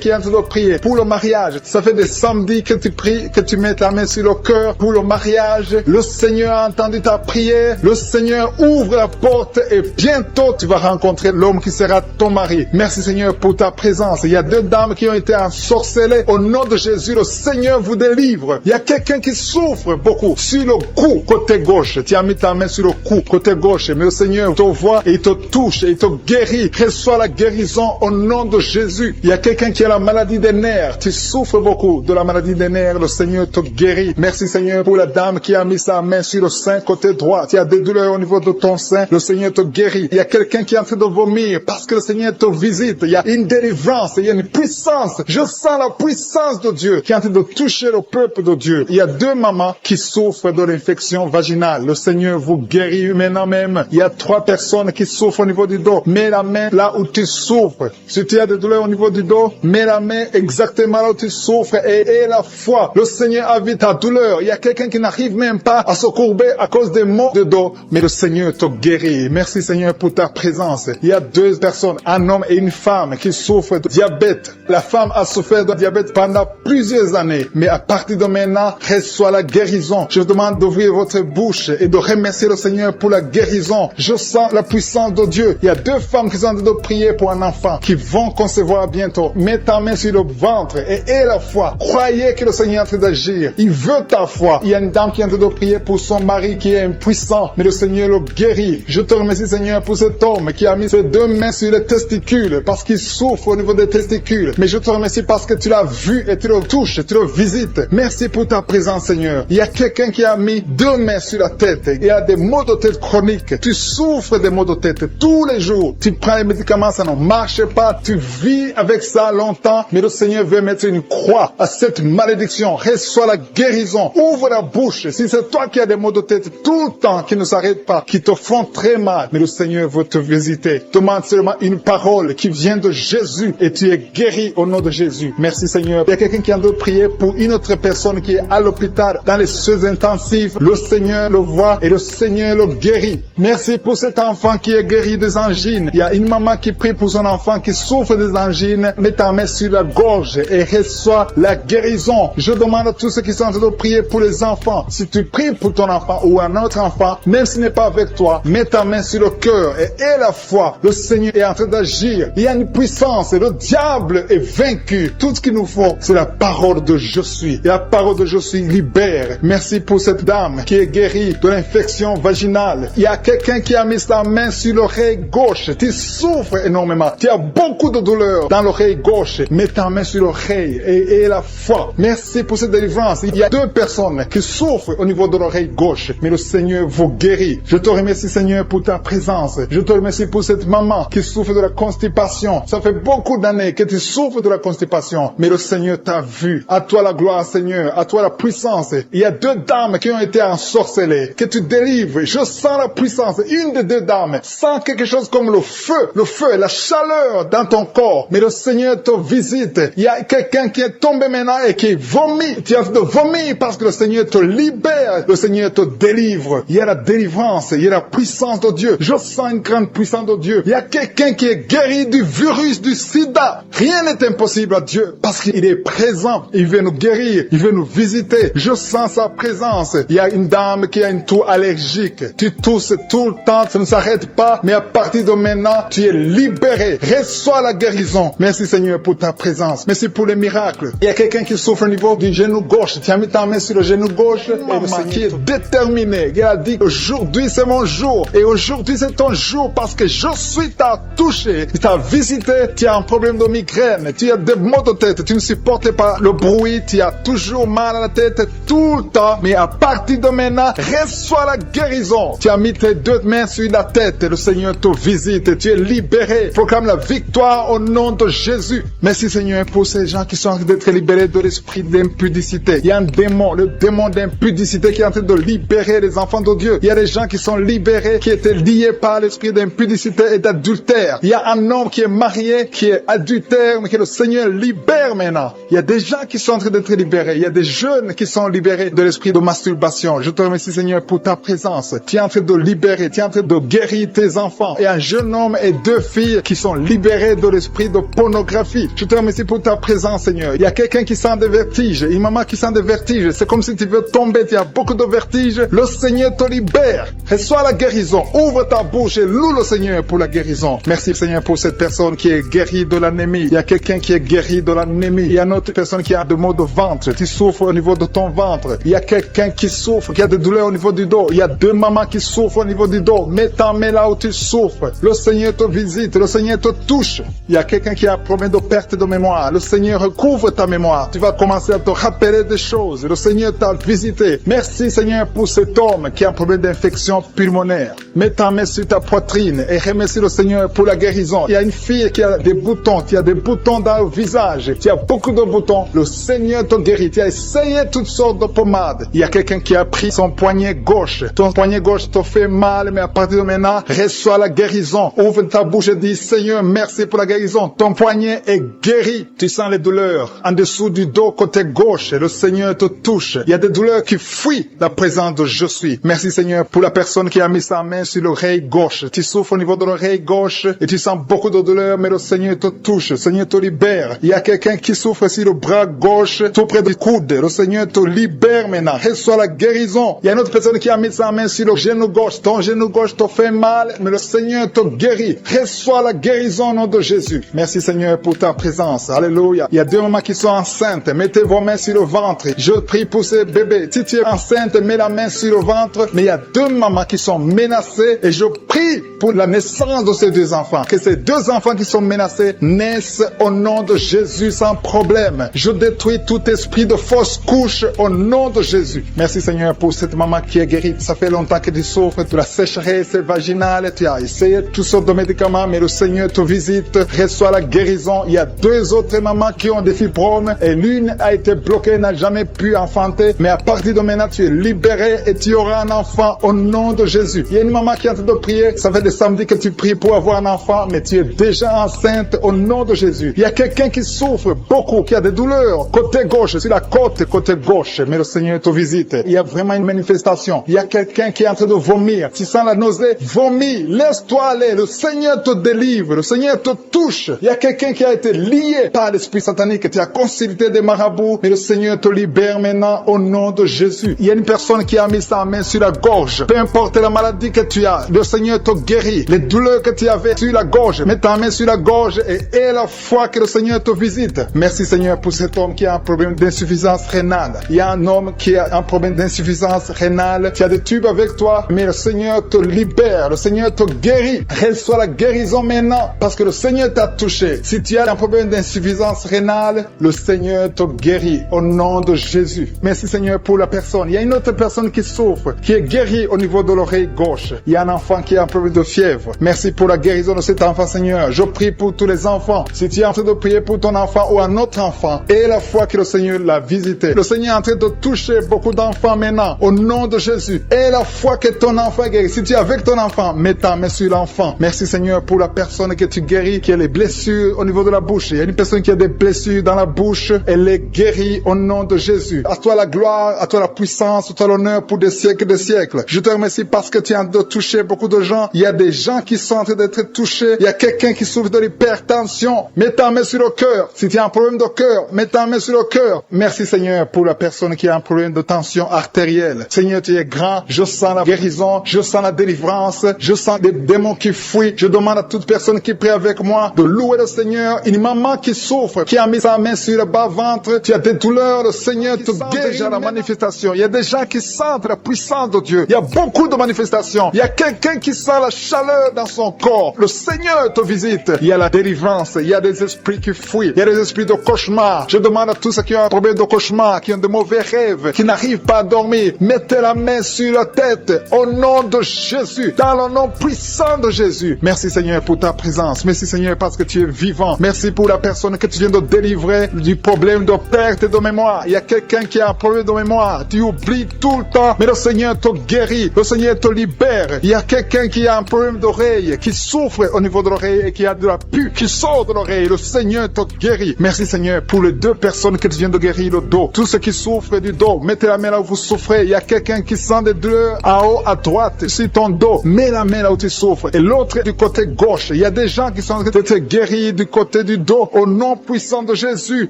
qui est en train de prier pour le mariage. Ça fait des samedis que tu pries, que tu mets ta main sur le cœur pour le mariage. Le Seigneur a entendu ta prière. Le Seigneur ouvre la porte et bientôt tu vas rencontrer l'homme qui sera ton mari. Merci Seigneur pour ta présence. Il y a deux dames qui ont été ensorcelées. Au nom de Jésus, le Seigneur vous délivre. Il y a quelqu'un qui souffre beaucoup sur le cou, côté gauche. Tu as mis ta main sur le cou, côté gauche. Mais le Seigneur te voit et il te touche et il te guérit. Reçois la guérison au nom de Jésus. Il y a quelqu'un qui a la maladie des nerfs. Tu souffres beaucoup de la maladie des nerfs. Le Seigneur te guérit. Merci Seigneur pour la dame qui a mis sa main sur le sein côté droit. Tu as des douleurs au niveau de ton sein. Le Seigneur te guérit. Il y a quelqu'un qui est en train de vomir parce que le Seigneur te visite. Il y a une délivrance. Il y a une puissance. Je sens la puissance de Dieu qui est en train de toucher le peuple de Dieu. Il y a deux mamans qui souffrent de l'infection vaginale. Le Seigneur vous guérit maintenant même. Il y a 3 personnes qui souffrent au niveau du dos. Mets la main là où tu souffres. Si tu as des douleurs au niveau du dos, mets la main exactement là où tu souffre et aie la foi. Le Seigneur a vu ta douleur. Il y a quelqu'un qui n'arrive même pas à se courber à cause des maux de dos, mais le Seigneur te guérit. Merci Seigneur pour ta présence. Il y a deux personnes, un homme et une femme qui souffrent de diabète. La femme a souffert de diabète pendant plusieurs années, mais à partir de maintenant, reçoit la guérison. Je vous demande d'ouvrir votre bouche et de remercier le Seigneur pour la guérison. Je sens la puissance de Dieu. Il y a deux femmes qui sont en train de prier pour un enfant qui vont concevoir bientôt. Mets ta main sur le ventre et aie la foi. Croyez que le Seigneur est en train d'agir. Il veut ta foi. Il y a une dame qui est en train de prier pour son mari qui est impuissant, mais le Seigneur le guérit. Je te remercie Seigneur pour cet homme qui a mis ses deux mains sur les testicules parce qu'il souffre au niveau des testicules. Mais je te remercie parce que tu l'as vu et tu le touches, tu le visites. Merci pour ta présence Seigneur. Il y a quelqu'un qui a mis deux mains sur la tête. Il y a des maux de tête chroniques. Tu souffres des maux de tête tous les jours. Tu prends les médicaments, ça ne marche pas. Tu vis avec ça longtemps. Mais le Seigneur veut mettre une croix à cette malédiction. Reçois la guérison. Ouvre la bouche. Si c'est toi qui as des maux de tête tout le temps qui ne s'arrêtent pas, qui te font très mal, mais le Seigneur veut te visiter. Demande seulement une parole qui vient de Jésus et tu es guéri au nom de Jésus. Merci Seigneur. Il y a quelqu'un qui a de prier pour une autre personne qui est à l'hôpital dans les soins intensifs. Le Seigneur le voit et le Seigneur le guérit. Merci pour cet enfant qui est guéri des angines. Il y a une maman qui prie pour son enfant qui souffre des angines. Mets ta main sur la gorge et reçois la guérison. Je demande à tous ceux qui sont en train de prier pour les enfants. Si tu pries pour ton enfant ou un autre enfant, même s'il n'est pas avec toi, mets ta main sur le cœur et aie la foi. Le Seigneur est en train d'agir. Il y a une puissance. Le diable est vaincu. Tout ce qu'il nous faut, c'est la parole de je suis. Et la parole de je suis libère. Merci pour cette dame qui est guérie de l'infection vaginale. Il y a quelqu'un qui a mis sa main sur l'oreille gauche. Tu souffres énormément. Tu as beaucoup de douleur dans l'oreille gauche. Mets ta main sur l'oreille et aie la foi. Merci pour cette délivrance. Il y a deux personnes qui souffrent au niveau de l'oreille gauche, mais le Seigneur vous guérit. Je te remercie Seigneur pour ta présence. Je te remercie pour cette maman qui souffre de la constipation. Ça fait beaucoup d'années que tu souffres de la constipation, mais le Seigneur t'a vu. À toi la gloire Seigneur, à toi la puissance. Il y a deux dames qui ont été ensorcelées, que tu délivres. Je sens la puissance. Une des deux dames sent quelque chose comme le feu, la chaleur dans ton corps. Mais le Seigneur te visite. Il y a quelqu'un qui est tombé maintenant et qui vomit. Tu as de vomir parce que le Seigneur te libère. Le Seigneur te délivre. Il y a la délivrance. Il y a la puissance de Dieu. Je sens une grande puissance de Dieu. Il y a quelqu'un qui est guéri du virus du sida. Rien n'est impossible à Dieu parce qu'il est présent. Il veut nous guérir. Il veut nous visiter. Je sens sa présence. Il y a une dame qui a une toux allergique. Tu tousses tout le temps. Ça ne s'arrête pas. Mais à partir de maintenant, tu es libéré. Reçois la guérison. Merci Seigneur pour ta présence. Merci pour les miracles. Il y a quelqu'un qui souffre au niveau du genou gauche. Tu as mis ta main sur le genou gauche. Et le Seigneur qui est déterminé. Il a dit aujourd'hui c'est mon jour. Et aujourd'hui c'est ton jour parce que je suis t'a touché. Tu t'as visité. Tu as un problème de migraine. Tu as des maux de tête. Tu ne supportes pas le bruit. Tu as toujours mal à la tête tout le temps. Mais à partir de maintenant, reçois la guérison. Tu as mis tes deux mains sur la tête. Le Seigneur te visite. Tu es libéré. Proclame la victoire au nom de Jésus. Merci Seigneur pour ces gens qui sont en train d'être libérés de l'esprit d'impudicité. Il y a un démon, le démon d'impudicité qui est en train de libérer les enfants de Dieu. Il y a des gens qui sont libérés, qui étaient liés par l'esprit d'impudicité et d'adultère. Il y a un homme qui est marié, qui est adultère, mais que le Seigneur libère maintenant. Il y a des gens qui sont en train d'être libérés. Il y a des jeunes qui sont libérés de l'esprit de masturbation. Je te remercie Seigneur pour ta présence. Tu es en train de libérer, tu es en train de guérir tes enfants. Et un jeune homme et deux filles qui sont libérés de l'esprit de pornographie. Je te remercie pour ta présence Seigneur. Il y a quelqu'un qui sent des vertiges, une maman qui sent des vertiges. C'est comme si tu veux tomber, tu as beaucoup de vertiges. Le Seigneur te libère. Reçois la guérison. Ouvre ta bouche et loue le Seigneur pour la guérison. Merci Seigneur pour cette personne qui est guérie de l'anémie. Il y a quelqu'un qui est guéri de l'anémie. Il y a une autre personne qui a des maux de ventre. Tu souffres au niveau de ton ventre. Il y a quelqu'un qui souffre, qui a des douleurs au niveau du dos. Il y a deux mamans qui souffrent au niveau du dos. Mets ta main là où tu souffres. Le Seigneur te visite. Le Seigneur te touche. Il y a quelqu'un qui a un problème de perte de mémoire. Le Seigneur recouvre ta mémoire. Tu vas commencer à te rappeler des choses. Le Seigneur t'a visité. Merci Seigneur pour cet homme qui a un problème d'infection pulmonaire. Mets ta main sur ta poitrine et remercie le Seigneur pour la guérison. Il y a une fille qui a des boutons. Tu as des boutons dans le visage. Tu as beaucoup de boutons. Le Seigneur te guérit. Tu as essayé toutes sortes de pommades. Il y a quelqu'un qui a pris son poignet gauche. Ton poignet gauche te fait mal, mais à partir de maintenant, reçois la guérison. Ouvre ta bouche et dis, Seigneur, merci pour la guérison. Ton poignet est guéri. Tu sens les douleurs. douleurs en dessous du dos côté gauche. Le Seigneur te touche. Il y a des douleurs qui fuient la présence de je suis. Merci Seigneur pour la personne qui a mis sa main sur l'oreille gauche. Tu souffres au niveau de l'oreille gauche et tu sens beaucoup de douleur, mais le Seigneur te touche. Le Seigneur te libère. Il y a quelqu'un qui souffre sur le bras gauche, tout près du coude. Le Seigneur te libère maintenant. Reçois la guérison. Il y a une autre personne qui a mis sa main sur le genou gauche. Ton genou gauche te fait mal, mais le Seigneur te guérit. Reçois la guérison au nom de Jésus. Merci Seigneur pour ta présence. Alléluia. Il y a deux mamans qui sont enceintes. Mettez vos mains sur le ventre. Je prie pour ces bébés. Si tu es enceinte, mets la main sur le ventre. Mais il y a deux mamans qui sont menacées et je prie pour la naissance de ces deux enfants. Que ces deux enfants qui sont menacés naissent au nom de Jésus sans problème. Je détruis tout esprit de fausse couche au nom de Jésus. Merci Seigneur pour cette maman qui est guérie. Ça fait longtemps que tu souffres de la sécheresse vaginale. Tu as essayé toutes sortes de médicaments, mais le Seigneur te visite. Reçois la guérison. Il y a deux autres mamans qui ont des fibromes et l'une a été bloquée, n'a jamais pu enfanter. Mais à partir de maintenant, tu es libéré et tu auras un enfant au nom de Jésus. Il y a une maman qui est en train de prier. Ça fait des samedis que tu pries pour avoir un enfant, mais tu es déjà enceinte au nom de Jésus. Il y a quelqu'un qui souffre beaucoup, qui a des douleurs côté gauche, sur la côte côté gauche, mais le Seigneur te visite. Il y a vraiment une manifestation. Il y a quelqu'un qui est en train de vomir. Tu sens la nausée, vomis, laisse-toi aller. Le Seigneur te délivre, le Seigneur te touche. Il y a quelqu'un qui a été lié par l'esprit satanique. Tu as consulté des marabouts, mais le Seigneur te libère maintenant au nom de Jésus. Il y a une personne qui a mis sa main sur la gorge. Peu importe la maladie que tu as, le Seigneur te guérit. Les douleurs que tu avais sur la gorge, mets ta main sur la gorge et aie la foi que le Seigneur te visite. Merci Seigneur pour cet homme qui a un problème d'insuffisance rénale. Il y a un homme qui a un problème d'insuffisance rénale. Tu as des tubes avec toi, mais le Seigneur te libère. Le Seigneur te guérit. Reçois la guérison maintenant parce que le Seigneur t'a touché. Si tu as un problème d'insuffisance rénale, le Seigneur te guérit au nom de Jésus. Merci Seigneur pour la personne. Il y a une autre personne qui souffre, qui est guérie au niveau de l'oreille gauche. Il y a un enfant qui a un problème de fièvre. Merci pour la guérison de cet enfant Seigneur. Je prie pour tous les enfants. Si tu es en train de prier pour ton enfant ou un autre enfant, et la foi que le Seigneur l'a visité. Le Seigneur est en train de toucher beaucoup d'enfants maintenant au nom de Jésus. Et la foi que ton enfant est guéri. Si tu es avec ton enfant, mets ta main sur l'enfant. Merci Seigneur pour la personne que tu guéris, qui a les blessures au niveau de la bouche. Il y a une personne qui a des blessures dans la bouche. Elle est guérie au nom de Jésus. À toi la gloire, à toi la puissance, à toi l'honneur pour des siècles et des siècles. Je te remercie parce que tu es en train de toucher beaucoup de gens. Il y a des gens qui sont en train d'être touchés. Il y a quelqu'un qui souffre de l'hypertension. Mets ta main sur le cœur. Si tu as un problème de cœur, mets ta main sur le cœur. Merci Seigneur pour la personne qui a un problème de tension artérielle. Seigneur, tu es grand. Je sens la guérison. Je sens la délivrance. Je sens des démons qui fuient. Je demande à toute personne qui prie avec moi de louer le Seigneur. Une maman qui souffre, qui a mis sa main sur le bas-ventre. Tu as des douleurs. Le Seigneur te guérit déjà la manifestation. Il y a des gens qui sentent la puissance de Dieu. Il y a beaucoup de manifestations. Il y a quelqu'un qui sent la chaleur dans son corps. Le Seigneur te visite. Il y a la délivrance. Il y a des esprits qui fuient. Il y a des esprits de cauchemar. Je demande à tous ceux qui ont un problème de cauchemar, qui ont de mauvais rêves, qui n'arrivent pas à dormir, mettez la main sur la tête au nom de Jésus, dans le nom puissant de Jésus. Merci Seigneur pour ta présence. Merci Seigneur parce que tu es vivant. Merci pour la personne que tu viens de délivrer du problème de perte de mémoire. Il y a quelqu'un qui a un problème de mémoire. Tu oublies tout le temps, mais le Seigneur te guérit. Le Seigneur te libère. Il y a quelqu'un qui a un problème d'oreille, qui souffre au niveau de l'oreille et qui a de la pus qui sort de l'oreille. Le Seigneur te guérit. Merci Seigneur pour les deux personnes que tu viens de guérir le dos. Tous ceux qui souffrent du dos, mettez la main là où vous souffrez. Il y a quelqu'un qui sent des douleurs en haut à droite sur ton dos. Mets la main là où tu souffres. Et l'autre du côté gauche. Il y a des gens qui sont en train de te guérir du côté du dos au nom puissant de Jésus.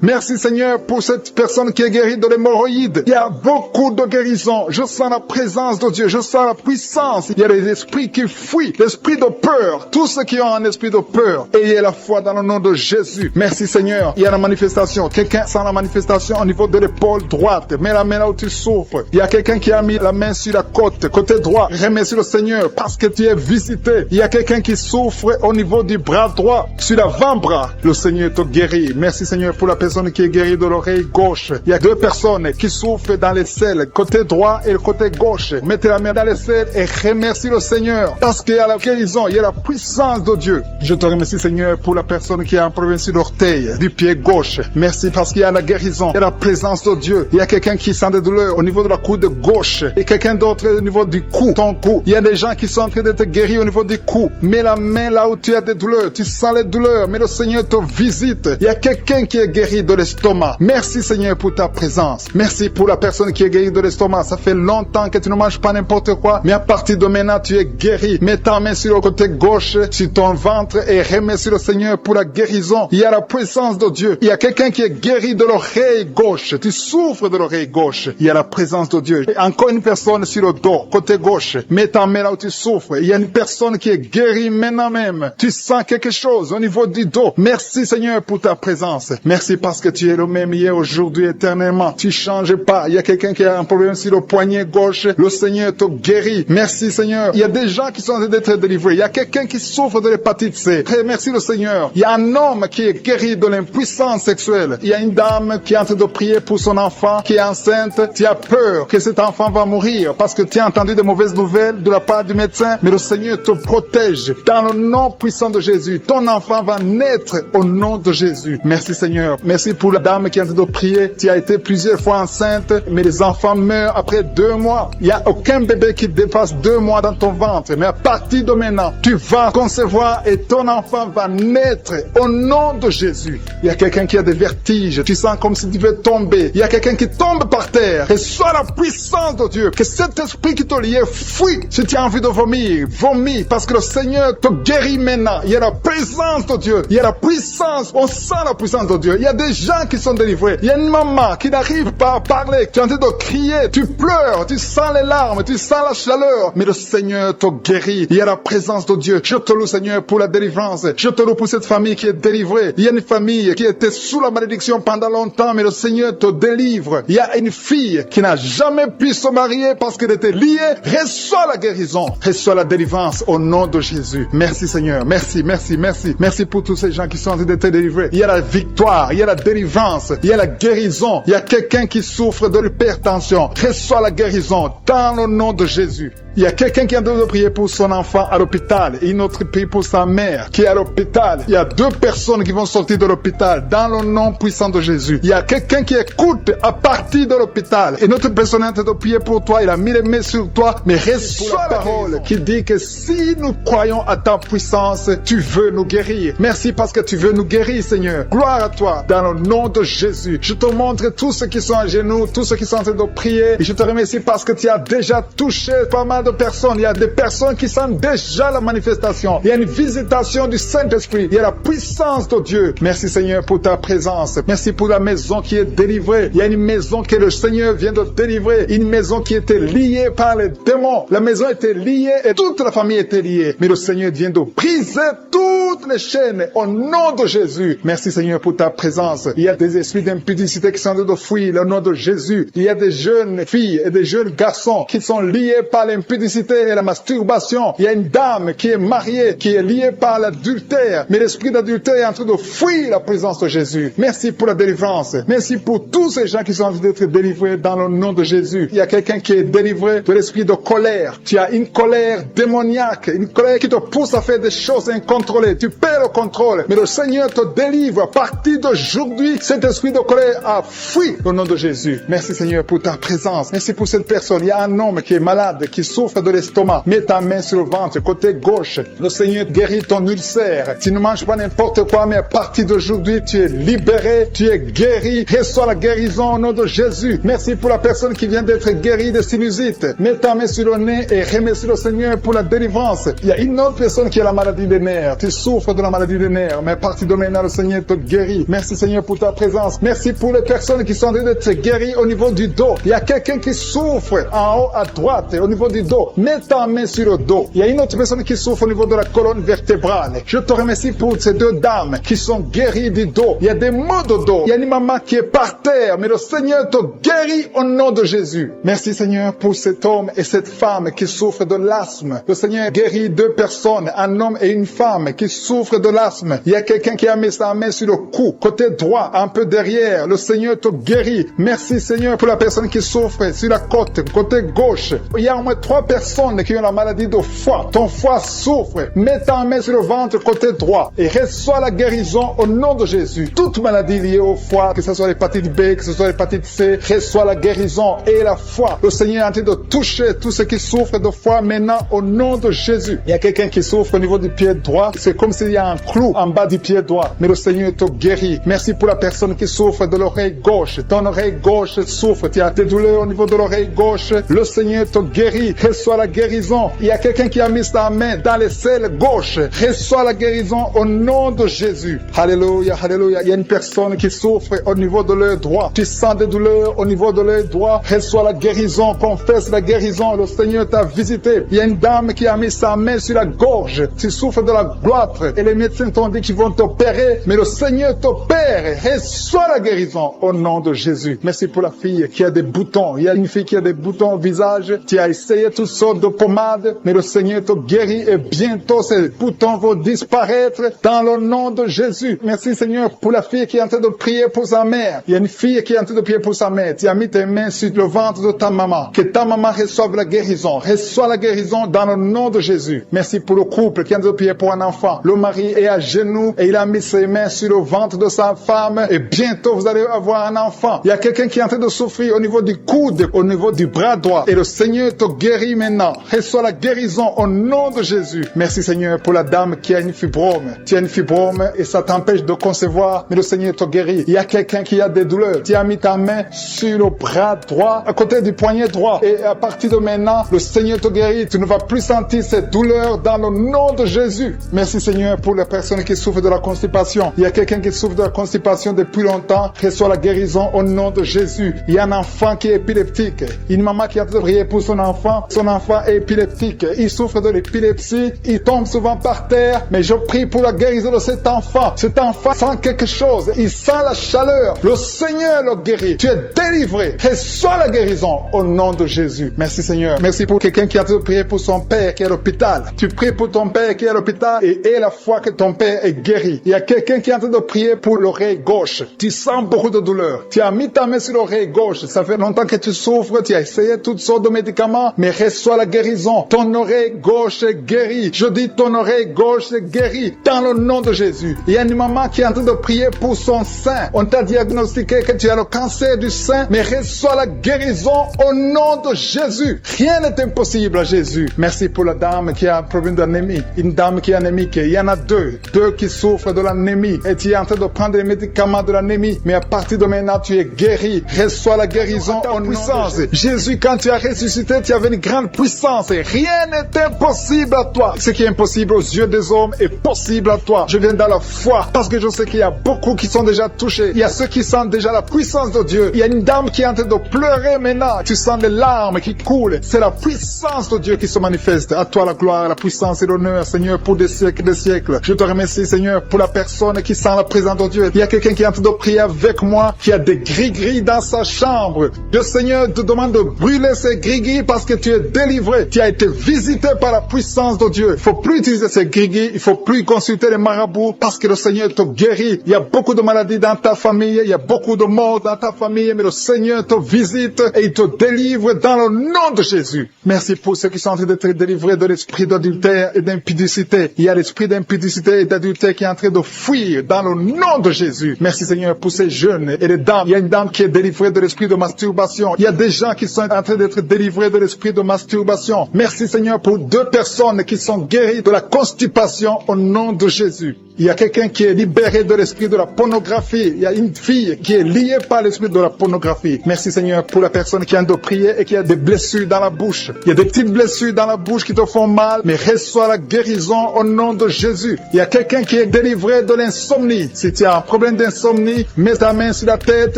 Merci Seigneur pour cette personne qui est guérie de l'hémorroïde. Il y a beaucoup de guérisons. Je sens la présence de Dieu. Je sens la puissance. Il y a des esprits qui fuient. L'esprit de peur. Tous ceux qui ont un esprit de peur. Ayez la foi dans le nom de Jésus. Merci Seigneur. Il y a la manifestation. Quelqu'un sent la manifestation au niveau de l'épaule droite. Mets la main là où tu souffres. Il y a quelqu'un qui a mis la main sur la côte, côté droit. Remercie le Seigneur parce que tu es visité. Il y a quelqu'un qui souffre au niveau du bras droit, sur l'avant-bras. Le Seigneur te guérit. Merci Seigneur pour la personne qui est guérie de l'oreille gauche. Il y a deux personnes qui souffrent dans les selles, côté droit et le côté gauche. Mettez la main dans les selles et remercie le Seigneur parce qu'il y a la guérison, il y a la puissance de Dieu. Je te remercie Seigneur pour la personne qui a un problème sur l'orteil, du pied gauche. Merci parce qu'il y a la guérison, il y a la présence de Dieu. Il y a quelqu'un qui sent des douleurs au niveau de la coude gauche et quelqu'un d'autre au niveau du cou, ton cou. Il y a des gens qui sont en train d'être guéris au niveau du cou. Mets la main là où tu as des douleurs. Tu sens les douleurs, mais le Seigneur te visite. Il y a quelqu'un qui qui est guéri de l'estomac. Merci Seigneur pour ta présence. Merci pour la personne qui est guérie de l'estomac. Ça fait longtemps que tu ne manges pas n'importe quoi, mais à partir de maintenant, tu es guéri. Mets ta main sur le côté gauche, sur ton ventre et remercie le Seigneur pour la guérison. Il y a la puissance de Dieu. Il y a quelqu'un qui est guéri de l'oreille gauche. Tu souffres de l'oreille gauche. Il y a la présence de Dieu. Et encore une personne sur le dos, côté gauche. Mets ta main là où tu souffres. Il y a une personne qui est guérie maintenant même. Tu sens quelque chose au niveau du dos. Merci Seigneur pour ta présence. Merci parce que tu es le même hier, aujourd'hui, éternellement. Tu changes pas. Il y a quelqu'un qui a un problème sur le poignet gauche. Le Seigneur te guérit. Merci Seigneur. Il y a des gens qui sont en train d'être délivrés. Il y a quelqu'un qui souffre de l'hépatite C. Merci le Seigneur. Il y a un homme qui est guéri de l'impuissance sexuelle. Il y a une dame qui est en train de prier pour son enfant qui est enceinte. Tu as peur que cet enfant va mourir parce que tu as entendu de mauvaises nouvelles de la part du médecin. Mais le Seigneur te protège. Dans le nom puissant de Jésus, ton enfant va naître au nom de Jésus. Merci Seigneur. Merci pour la dame qui est en train de prier. Tu as été plusieurs fois enceinte, mais les enfants meurent après 2 mois. Il n'y a aucun bébé qui dépasse 2 mois dans ton ventre. Mais à partir de maintenant, tu vas concevoir et ton enfant va naître au nom de Jésus. Il y a quelqu'un qui a des vertiges. Tu sens comme si tu veux tomber. Il y a quelqu'un qui tombe par terre. Reçois la puissance de Dieu. Que cet esprit qui te lie fuit. Si tu as envie de vomir, vomis. Parce que le Seigneur te guérit maintenant. Il y a la présence de Dieu. Il y a la puissance. On sent la puissance de Dieu. Il y a des gens qui sont délivrés. Il y a une maman qui n'arrive pas à parler. Tu es en train de crier. Tu pleures. Tu sens les larmes. Tu sens la chaleur. Mais le Seigneur te guérit. Il y a la présence de Dieu. Je te loue Seigneur pour la délivrance. Je te loue pour cette famille qui est délivrée. Il y a une famille qui était sous la malédiction pendant longtemps. Mais le Seigneur te délivre. Il y a une fille qui n'a jamais pu se marier parce qu'elle était liée. Reçois la guérison. Reçois la délivrance au nom de Jésus. Merci Seigneur. Merci, merci, merci. Merci pour tous ces gens qui sont en train d'être délivrés. Il y a la victoire. Il y a la délivrance. Il y a la guérison. Il y a quelqu'un qui souffre de l'hypertension. Reçois la guérison dans le nom de Jésus. Il y a quelqu'un qui est en train de prier pour son enfant à l'hôpital et une autre prie pour sa mère qui est à l'hôpital. Il y a 2 personnes qui vont sortir de l'hôpital dans le nom puissant de Jésus. Il y a quelqu'un qui écoute à partir de l'hôpital et une autre personne est en train de prier pour toi. Il a mis les mains sur toi, mais reçois la parole qui dit que si nous croyons à ta puissance, tu veux nous guérir. Merci parce que tu veux nous guérir, Seigneur. Gloire à toi dans le nom de Jésus. Je te montre tous ceux qui sont à genoux, tous ceux qui sont en train de prier. Et je te remercie parce que tu as déjà touché pas mal de personnes. Il y a des personnes qui sentent déjà la manifestation. Il y a une visitation du Saint-Esprit. Il y a la puissance de Dieu. Merci Seigneur pour ta présence. Merci pour la maison qui est délivrée. Il y a une maison que le Seigneur vient de délivrer. Une maison qui était liée par les démons. La maison était liée et toute la famille était liée. Mais le Seigneur vient de briser toutes les chaînes au nom de Jésus. Merci Seigneur pour ta présence. Il y a des esprits d'impudicité qui sont en train de fuir le nom de Jésus. Il y a des jeunes filles et des jeunes garçons qui sont liés par l'impudicité et la masturbation. Il y a une dame qui est mariée, qui est liée par l'adultère. Mais l'esprit d'adultère est en train de fuir la présence de Jésus. Merci pour la délivrance. Merci pour tous ces gens qui sont en train d'être délivrés dans le nom de Jésus. Il y a quelqu'un qui est délivré de l'esprit de colère. Tu as une colère démoniaque, une colère qui te pousse à faire des choses incontrôlées. Tu perds le contrôle. Mais le Seigneur te délivre. À partir d'aujourd'hui, cet esprit de colère a fui au nom de Jésus. Merci Seigneur pour ta présence. Merci pour cette personne. Il y a un homme qui est malade, qui souffre de l'estomac. Mets ta main sur le ventre, côté gauche. Le Seigneur guérit ton ulcère. Tu ne manges pas n'importe quoi, mais à partir d'aujourd'hui, tu es libéré, tu es guéri. Reçois la guérison au nom de Jésus. Merci pour la personne qui vient d'être guérie de sinusite. Mets ta main sur le nez et remercie le Seigneur pour la délivrance. Il y a une autre personne qui a la maladie des nerfs. Tu souffres de la maladie des nerfs, mais à partir de maintenant, le Seigneur te guérit. Merci Seigneur pour ta présence. Merci pour les personnes qui sont en train d'être guéries au niveau du dos. Il y a quelqu'un qui souffre en haut à droite, au niveau du dos. Mets ta main sur le dos. Il y a une autre personne qui souffre au niveau de la colonne vertébrale. Je te remercie pour ces 2 dames qui sont guéries du dos. Il y a des maux de dos. Il y a une maman qui est par terre, mais le Seigneur te guérit au nom de Jésus. Merci Seigneur pour cet homme et cette femme qui souffrent de l'asthme. Le Seigneur guérit 2 personnes, un homme et une femme qui souffrent de l'asthme. Il y a quelqu'un qui a mis sa main sur le cou, côté droit, un peu derrière. Le Seigneur te guérit. Merci Seigneur pour la personne qui souffre sur la côte, côté gauche. Il y a au moins 3 personnes qui ont la maladie de foie. Ton foie souffre. Mets ta main sur le ventre côté droit et reçois la guérison au nom de Jésus. Toute maladie liée au foie, que ce soit l'hépatite B, que ce soit l'hépatite C, reçois la guérison et la foi. Le Seigneur est en train de toucher tous ceux qui souffrent de foie maintenant au nom de Jésus. Il y a quelqu'un qui souffre au niveau du pied droit. C'est comme s'il y a un clou en bas du pied droit. Mais le Seigneur te guérit. guéri. Merci pour la personne qui souffre de l'oreille gauche. Ton oreille gauche souffre. Tu as des douleurs au niveau de l'oreille gauche. Le Seigneur te guérit. Reçois la guérison. Il y a quelqu'un qui a mis sa main dans les selles gauche. Reçois la guérison au nom de Jésus. Alléluia, alléluia. Il y a une personne qui souffre au niveau de l'œil droit. Tu sens des douleurs au niveau de l'œil droit. Reçois la guérison. Confesse la guérison. Le Seigneur t'a visité. Il y a une dame qui a mis sa main sur la gorge. Tu souffres de la gloître. Et les médecins t'ont dit qu'ils vont t'opérer. Mais le Seigneur t'opère. Reçois la guérison au nom de Jésus. Merci pour la fille qui a des boutons. Il y a une fille qui a des boutons au visage. Tu as essayé toutes sortes de pommades. Mais le Seigneur te guérit. Et bientôt ces boutons vont disparaître dans le nom de Jésus. Merci Seigneur pour la fille qui est en train de prier pour sa mère. Il y a une fille qui est en train de prier pour sa mère. Tu as mis tes mains sur le ventre de ta maman. Que ta maman reçoive la guérison. Reçois la guérison dans le nom de Jésus. Merci pour le couple qui est en train de prier pour un enfant. Le mari est à genoux et il a mis ses mains sur le ventre de sa femme. Et bientôt vous allez avoir un enfant. Il y a quelqu'un qui est en train de souffrir au niveau du coude, au niveau du bras droit. Et le Seigneur te guérit maintenant. Reçois la guérison au nom de Jésus. Merci Seigneur pour la dame qui a une fibrome. Tu as une fibrome et ça t'empêche de concevoir, mais le Seigneur te guérit. Il y a quelqu'un qui a des douleurs. Tu as mis ta main sur le bras droit, à côté du poignet droit. Et à partir de maintenant, le Seigneur te guérit. Tu ne vas plus sentir cette douleur dans le nom de Jésus. Merci Seigneur pour les personnes qui souffrent de la constipation. Il y a quelqu'un qui souffre de la constipation depuis longtemps. Reçoit la guérison au nom de Jésus. Il y a un enfant qui est épileptique. Une maman qui a prié pour son enfant. Son enfant est épileptique. Il souffre de l'épilepsie. Il tombe souvent par terre. Mais je prie pour la guérison de cet enfant. Cet enfant sent quelque chose. Il sent la chaleur. Le Seigneur le guérit. Tu es délivré. Reçois la guérison au nom de Jésus. Merci Seigneur. Merci pour quelqu'un qui a prié pour son père qui est à l'hôpital. Tu pries pour ton père qui est à l'hôpital et aie la foi que ton père est guéri. Il y a quelqu'un qui est en train de prier pour l'oreille gauche. Tu sens beaucoup de douleur. Tu as mis ta main sur l'oreille gauche. Ça fait longtemps que tu souffres. Tu as essayé toutes sortes de médicaments, mais reçois la guérison. Ton oreille gauche est guérie. Je dis ton oreille gauche est guérie dans le nom de Jésus. Il y a une maman qui est en train de prier pour son sein. On t'a diagnostiqué que tu as le cancer du sein, mais reçois la guérison au nom de Jésus. Rien n'est impossible à Jésus. Merci pour la dame qui a un problème d'anémie. Une dame qui est anémique. Il y en a deux qui souffrent de l'anémie. Et tu es en train de prendre les médicaments de l'anémie. Mais à partir de maintenant, tu es guéri. Reçois la guérison en puissance. Jésus, quand tu as ressuscité, tu avais une grande puissance. Et rien n'est impossible à toi. Ce qui est impossible aux yeux des hommes est possible à toi. Je viens dans la foi parce que je sais qu'il y a beaucoup qui sont déjà touchés. Il y a ceux qui sentent déjà la puissance de Dieu. Il y a une dame qui est en train de pleurer maintenant. Tu sens les larmes qui coulent. C'est la puissance de Dieu qui se manifeste. À toi la gloire, la puissance et l'honneur, Seigneur, pour des siècles et des siècles. Je te remercie, Seigneur, pour la personne qui sent la présence de Dieu. Il y a quelqu'un qui est en train de prier avec moi, qui a des gris-gris dans sa chambre. Le Seigneur te demande de brûler ces gris-gris parce que tu es délivré. Tu as été visité par la puissance de Dieu. Il faut plus utiliser ces gris-gris. Il faut plus consulter les marabouts parce que le Seigneur te guérit. Il y a beaucoup de maladies dans ta famille. Il y a beaucoup de morts dans ta famille. Mais le Seigneur te visite et il te délivre dans le nom de Jésus. Merci pour ceux qui sont en train d'être délivrés de l'esprit d'adultère et d'impudicité. Il y a l'esprit d'impudicité et d'adultère qui est en train de fuir dans le nom de Jésus. Merci Seigneur pour ces jeunes et les dames. Il y a une dame qui est délivrée de l'esprit de masturbation. Il y a des gens qui sont en train d'être délivrés de l'esprit de masturbation. Merci Seigneur pour 2 personnes qui sont guéries de la constipation au nom de Jésus. Il y a quelqu'un qui est libéré de l'esprit de la pornographie. Il y a une fille qui est liée par l'esprit de la pornographie. Merci Seigneur pour la personne qui a de prier et qui a des blessures dans la bouche. Il y a des petites blessures dans la bouche qui te font mal, mais reçois la guérison au nom de Jésus. Il y a quelqu'un qui est délivré de l'insomnie. Si tu as un problème d'insomnie, mets ta main sur la tête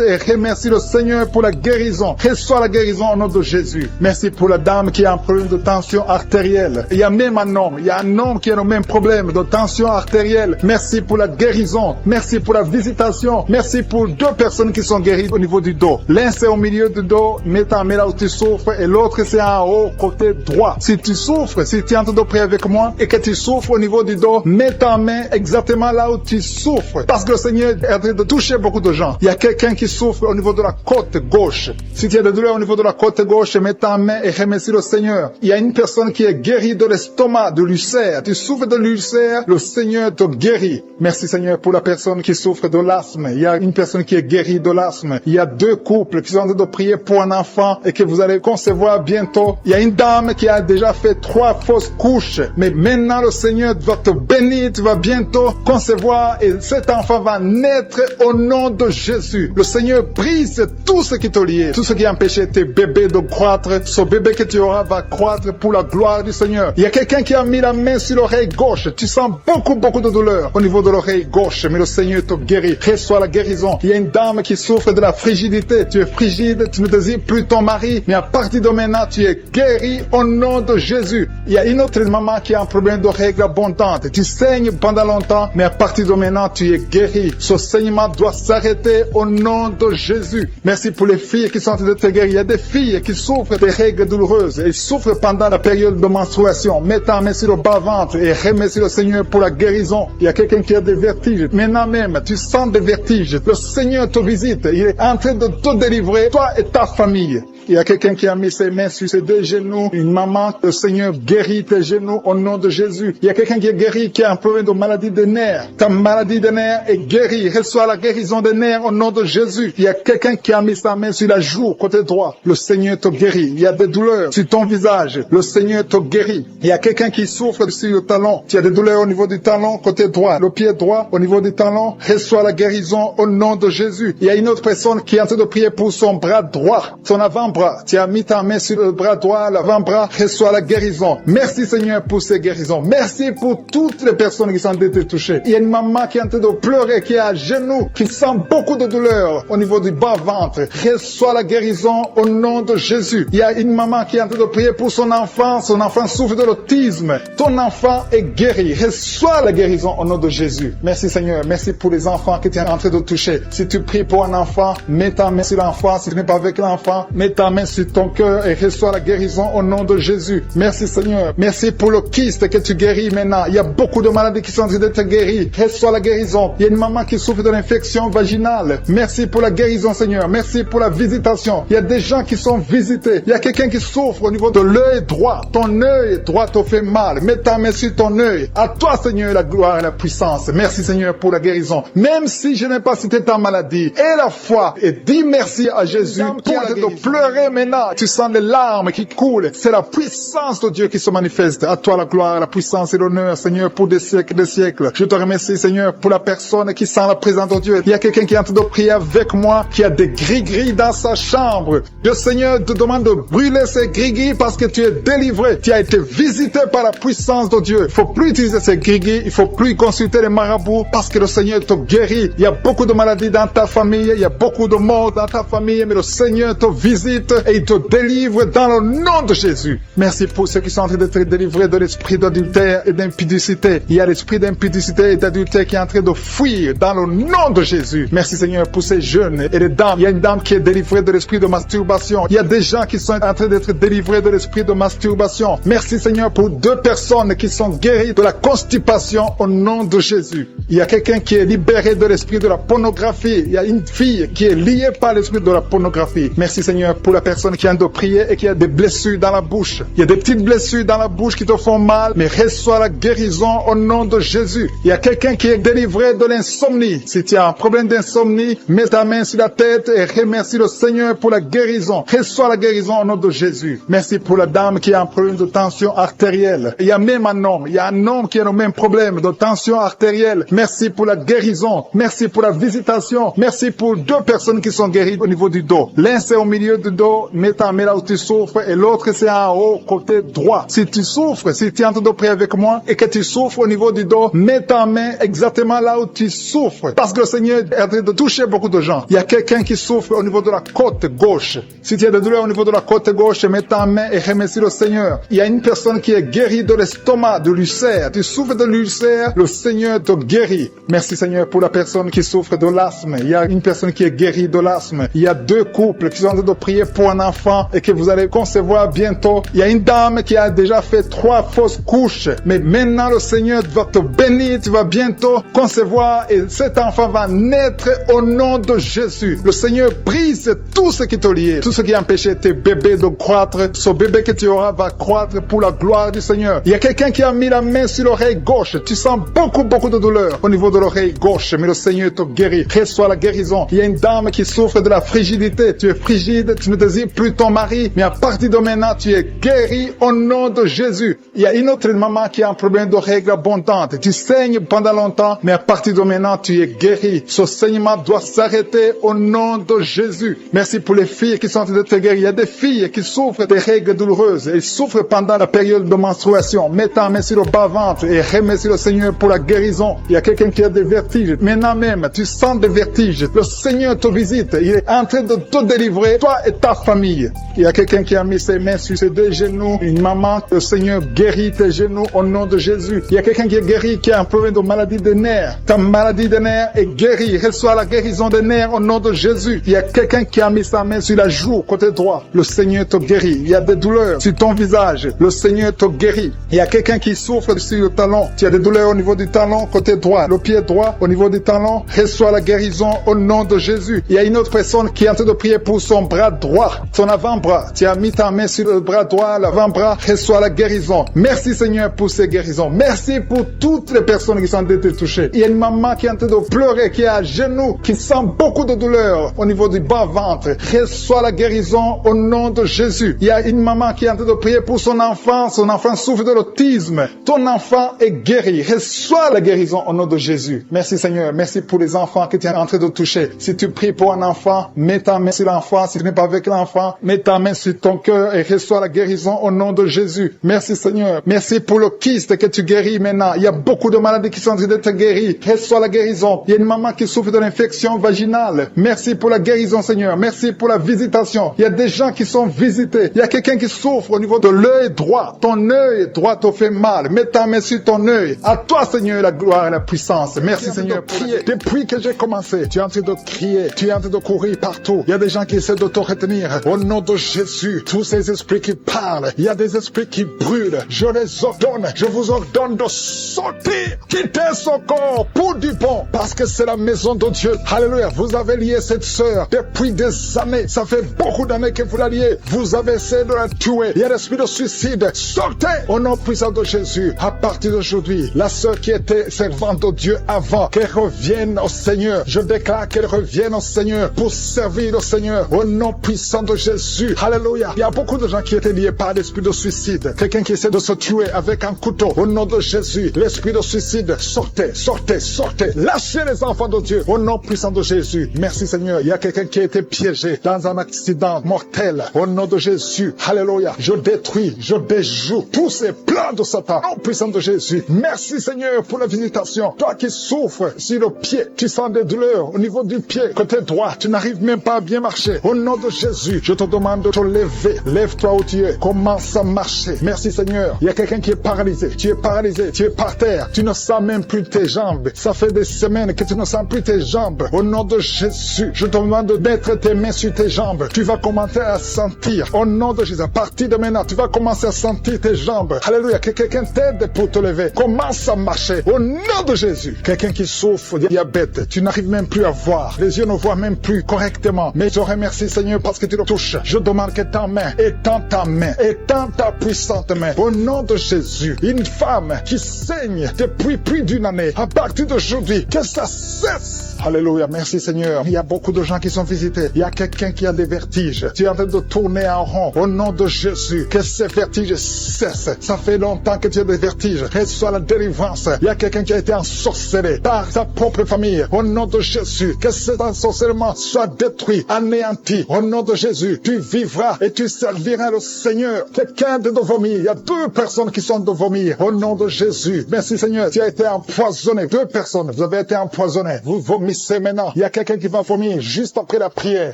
et remercie le Seigneur pour la guérison. Reçois la guérison au nom de Jésus. Merci pour la dame qui a un problème de tension artérielle. Il y a même un homme. Il y a un homme qui a le même problème de tension artérielle. Merci pour la guérison. Merci pour la visitation. Merci pour 2 personnes qui sont guéries au niveau du dos. L'un c'est au milieu du dos, mets ta main là où tu souffres, et l'autre c'est en haut, côté droit. Si tu souffres, si tu es en train de prier avec moi et que tu souffres au niveau du dos, mets ta main exactement là où tu souffres. Parce que le Seigneur est en train de toucher beaucoup de gens. Il y a quelqu'un qui souffre au niveau de la côte gauche. Si tu as des douleurs au niveau de la côte gauche, mets ta main et remercie le Seigneur. Il y a une personne qui est guérie de l'estomac, de l'ulcère. Tu souffres de l'ulcère, le Seigneur te guérit. Merci Seigneur pour la personne qui souffre de l'asthme. Il y a une personne qui est guérie de l'asthme. Il y a 2 couples qui sont en train de prier pour un enfant et que vous allez concevoir bientôt. Il y a une dame qui a déjà fait 3 fausses couches. Mais maintenant le Seigneur va te bénir. Tu vas bientôt concevoir et cet enfant enfant va naître au nom de Jésus. Le Seigneur brise tout ce qui te liait, tout ce qui empêchait tes bébés de croître. Ce bébé que tu auras va croître pour la gloire du Seigneur. Il y a quelqu'un qui a mis la main sur l'oreille gauche. Tu sens beaucoup de douleur au niveau de l'oreille gauche, mais le Seigneur te guérit. Reçois la guérison. Il y a une dame qui souffre de la frigidité. Tu es frigide, tu ne désires plus ton mari, mais à partir de maintenant, tu es guéri au nom de Jésus. Il y a une autre maman qui a un problème de règles abondantes. Tu saignes pendant longtemps, mais à partir de maintenant, tu es guéri. Ce saignement doit s'arrêter au nom de Jésus. Merci pour les filles qui sont en train de te guérir. Il y a des filles qui souffrent des règles douloureuses et souffrent pendant la période de menstruation. Mets ta main sur le bas-ventre et remercie le Seigneur pour la guérison. Il y a quelqu'un qui a des vertiges. Maintenant même, tu sens des vertiges. Le Seigneur te visite. Il est en train de te délivrer, toi et ta famille. Il y a quelqu'un qui a mis ses mains sur ses deux genoux. Une maman, le Seigneur guérit tes genoux au nom de Jésus. Il y a quelqu'un qui est guéri, qui a un problème de maladie des nerfs. Ta maladie des nerfs est guérie. Reçois la guérison des nerfs au nom de Jésus. Il y a quelqu'un qui a mis sa main sur la joue, côté droit. Le Seigneur te guérit. Il y a des douleurs sur ton visage. Le Seigneur te guérit. Il y a quelqu'un qui souffre sur le talon. Tu as des douleurs au niveau du talon, côté droit. Le pied droit, au niveau du talon. Reçois la guérison au nom de Jésus. Il y a une autre personne qui est en train de prier pour son bras droit, son avant-bras. Tu as mis ta main sur le bras droit, l'avant-bras, reçois la guérison. Merci Seigneur pour ces guérisons. Merci pour toutes les personnes qui sont été touchées. Il y a une maman qui est en train de pleurer, qui est à genoux, qui sent beaucoup de douleur au niveau du bas-ventre. Reçois la guérison au nom de Jésus. Il y a une maman qui est en train de prier pour son enfant souffre de l'autisme. Ton enfant est guéri. Reçois la guérison au nom de Jésus. Merci Seigneur. Merci pour les enfants que tu es en train de toucher. Si tu pries pour un enfant, mets ta main sur l'enfant. Si tu n'es pas avec l'enfant, mets ta main sur ton cœur et reçois la guérison au nom de Jésus. Merci Seigneur. Merci pour le kyste que tu guéris maintenant. Il y a beaucoup de maladies qui sont en train d'être guéries. Reçois la guérison. Il y a une maman qui souffre de l'infection vaginale. Merci pour la guérison Seigneur. Merci pour la visitation. Il y a des gens qui sont visités. Il y a quelqu'un qui souffre au niveau de l'œil droit. Ton œil droit te fait mal. Mets ta main sur ton œil. À toi Seigneur la gloire et la puissance. Merci Seigneur pour la guérison. Même si je n'ai pas cité ta maladie, et la foi, et dis merci à Jésus qui est en train de pleurer maintenant. Tu sens les larmes qui coulent. C'est la puissance de Dieu qui se manifeste. À toi la gloire, la puissance et l'honneur, Seigneur, pour des siècles. Je te remercie, Seigneur, pour la personne qui sent la présence de Dieu. Il y a quelqu'un qui est en train de prier avec moi, qui a des gris-gris dans sa chambre. Le Seigneur te demande de brûler ces gris-gris parce que tu es délivré. Tu as été visité par la puissance de Dieu. Il faut plus utiliser ces gris-gris. Il faut plus consulter les marabouts parce que le Seigneur te guérit. Il y a beaucoup de maladies dans ta famille. Il y a beaucoup de morts dans ta famille. Mais le Seigneur te visite et il te délivre dans le nom de Jésus. Merci pour ceux qui sont en train d'être délivrés de l'esprit d'adultère et d'impudicité. Il y a l'esprit d'impudicité et d'adultère qui est en train de fuir dans le nom de Jésus. Merci Seigneur pour ces jeunes et les dames. Il y a une dame qui est délivrée de l'esprit de masturbation. Il y a des gens qui sont en train d'être délivrés de l'esprit de masturbation. Merci Seigneur pour 2 personnes qui sont guéries de la constipation au nom de Jésus. Il y a quelqu'un qui est libéré de l'esprit de la pornographie. Il y a une fille qui est liée par l'esprit de la pornographie. Merci Seigneur pour la personne qui vient de prier et qui a des blessures dans la bouche. Il y a des petites blessures dans la bouche qui te font mal, mais reçois la guérison au nom de Jésus. Il y a quelqu'un qui est délivré de l'insomnie. Si tu as un problème d'insomnie, mets ta main sur la tête et remercie le Seigneur pour la guérison. Reçois la guérison au nom de Jésus. Merci pour la dame qui a un problème de tension artérielle. Il y a même un homme. Il y a un homme qui a le même problème de tension artérielle. Merci pour la guérison. Merci pour la visitation. Merci pour 2 personnes qui sont guéries au niveau du dos. L'un c'est au milieu du dos, mets ta main là où tu souffres, et l'autre c'est en haut, côté droit. Si tu souffres, si tu es en train de prier avec moi et que tu souffres au niveau du dos, mets ta main exactement là où tu souffres. Parce que le Seigneur est en train de toucher beaucoup de gens. Il y a quelqu'un qui souffre au niveau de la côte gauche. Si tu as des douleurs au niveau de la côte gauche, mets ta main et remercie le Seigneur. Il y a une personne qui est guérie de l'estomac, de l'ulcère. Tu souffres de l'ulcère, le Seigneur te guérit. Merci Seigneur pour la personne qui souffre de l'asthme. Il y a une personne qui est guérie de l'asthme. Il y a 2 couples qui sont en train de prier pour un enfant et que vous allez concevoir bientôt. Il y a une dame qui a déjà fait 3 fausses couches. Mais maintenant le Seigneur va te bénir. Tu vas bientôt concevoir et cet enfant va naître au nom de Jésus. Le Seigneur brise tout ce qui te liait, tout ce qui empêchait tes bébés de croître. Ce bébé que tu auras va croître pour la gloire du Seigneur. Il y a quelqu'un qui a mis la main sur l'oreille gauche. Tu sens beaucoup de douleur au niveau de l'oreille gauche, mais le Seigneur te guérit. Reçois la guérison. Il y a une dame qui souffre de la frigidité. Tu es frigide, tu ne désires plus ton mari, mais à partir de maintenant, tu es guéri au nom de Jésus. Il y a une autre maman qui a un problème de règles abondantes. Tu saignes pendant longtemps, mais à partir de maintenant, tu es guéri. Ce saignement doit s'arrêter au nom de Jésus. Merci pour les filles qui sont en train d'être guéries. Il y a des filles qui souffrent des règles douloureuses. Elles souffrent pendant la période de menstruation. Mets ta main sur le bas-ventre et remercie le Seigneur pour la guérison. Il y a quelqu'un qui a des vertiges. Maintenant même, tu sens des vertiges. Le Seigneur te visite. Il est en train de te délivrer, toi et ta famille. Il y a quelqu'un qui a mis ses mains sur ses deux genoux. Une maman, le Seigneur guérit tes genoux au nom de Jésus. Il y a quelqu'un qui est guéri, qui a un problème de maladie des nerfs. Ta maladie des nerfs est guérie. Reçois la guérison des nerfs au nom de Jésus. Il y a quelqu'un qui a mis sa main sur la joue, côté droit. Le Seigneur te guérit. Il y a des douleurs sur ton visage. Le Seigneur te guérit. Il y a quelqu'un qui souffre sur le talon. Tu as des douleurs au niveau du talon, côté droit. Le pied droit, au niveau du talon. Reçois la guérison au nom de Jésus. Il y a une autre personne qui est en train de prier pour son bras droit, son avant-bras. Tu as mis ta main sur le bras droit, l'avant-bras. Reçois la guérison. Merci Seigneur pour ces guérisons. Merci pour toutes les personnes qui sont touchées. Il y a une maman qui est en train de pleurer, qui est à genoux, qui sent beaucoup de douleur au niveau du bas-ventre. Reçois la guérison au nom de Jésus. Il y a une maman qui est en train de prier pour son enfant. Son enfant souffre de l'autisme. Ton enfant est guéri. Reçois la guérison au nom de Jésus. Merci Seigneur. Merci pour les enfants que tu es en train de toucher. Si tu pries pour un enfant, mets ta main sur l'enfant. Si tu n'es pas avec l'enfant, mets ta main sur ton cœur et reçois la guérison au nom de Jésus. Merci Seigneur. Merci pour le kyste que tu guéris maintenant. Il y a beaucoup de maladies qui sont en train d'être guéries. Reçois la guérison. Il y a une maman qui souffre de l'infection vaginale. Merci pour la guérison Seigneur. Merci pour la visitation. Il y a des gens qui sont visités. Il y a quelqu'un qui souffre au niveau de l'œil droit. Ton œil droit te fait mal. Mets ta main sur ton œil. À toi Seigneur la gloire et la puissance. Merci Seigneur. Prier. Depuis que j'ai commencé, tu es en train de crier. Tu es en train de courir partout. Il y a des gens qui essaient de te retenir. Au nom de Jésus, tous ces esprits qui parlent, il y a des esprits qui brûlent. Je les ordonne. Je vous ordonne de sortir. Quittez son corps pour du bon. Parce que c'est la maison de Dieu. Alléluia. Vous avez lié cette sœur depuis des années. Ça fait beaucoup d'années que vous la liez. Vous avez essayé de la tuer. Il y a l'esprit de suicide. Sortez au nom puissant de Jésus. À partir d'aujourd'hui, la sœur qui était servante de Dieu avant, qu'elle revienne au Seigneur. Je déclare qu'elle revienne au Seigneur pour servir le Seigneur. Au nom puissant de Jésus. Alléluia. Il y a beaucoup de gens qui étaient liés par l'esprit de suicide. Quelqu'un qui essaie de se tuer avec un couteau. Au nom de Jésus. L'esprit de suicide. Sortez, sortez, sortez. Lâchez les enfants de Dieu. Au nom puissant de Jésus. Merci Seigneur. Il y a quelqu'un qui a été piégé dans un accident mortel. Au nom de Jésus. Alléluia. Je détruis, je déjoue tous ces plans de Satan. Au nom puissant de Jésus. Merci Seigneur pour la visitation. Toi qui souffres sur le pied, tu sens des douleurs au niveau du pied, côté droit. Tu n'arrives même pas à bien marcher. Au nom de Jésus, je te demande de te lever. Lève-toi où tu es. Commence à marcher. Merci Seigneur. Il y a quelqu'un qui est paralysé. Tu es paralysé. Tu es par terre. Tu ne sens même plus tes jambes. Ça fait des semaines que tu ne sens plus tes jambes. Au nom de Jésus, je te demande de mettre tes mains sur tes jambes. Tu vas commencer à sentir. Au nom de Jésus, à partir de maintenant, tu vas commencer à sentir tes jambes. Alléluia. Que quelqu'un t'aide pour te lever. Commence à marcher. Au nom de Jésus. Quelqu'un qui souffre de diabète. Tu n'arrives même plus à voir. Les yeux ne voient même plus correctement. Mais je remercie Seigneur parce que tu le touches. Je demande que ta main, étends ta main, étends ta puissante main. Au nom de Jésus. Une femme qui saigne depuis plus d'une année. À partir d'aujourd'hui, que ça cesse. Alléluia, merci Seigneur. Il y a beaucoup de gens qui sont visités. Il y a quelqu'un qui a des vertiges. Tu es en train de tourner en rond. Au nom de Jésus, que ces vertiges cessent. Ça fait longtemps que tu as des vertiges. Reçois la délivrance. Il y a quelqu'un qui a été ensorcelé par sa propre famille. Au nom de Jésus, que cet ensorcellement soit détruit, anéanti. Au nom de Jésus, tu vivras et tu serviras le Seigneur. Quelqu'un de vomir. Il y a 2 personnes qui sont de vomir. Au nom de Jésus, merci Seigneur. Tu as été empoisonné. 2 personnes, vous avez été empoisonnés. Vous vomissez maintenant. Il y a quelqu'un qui va vomir juste après la prière.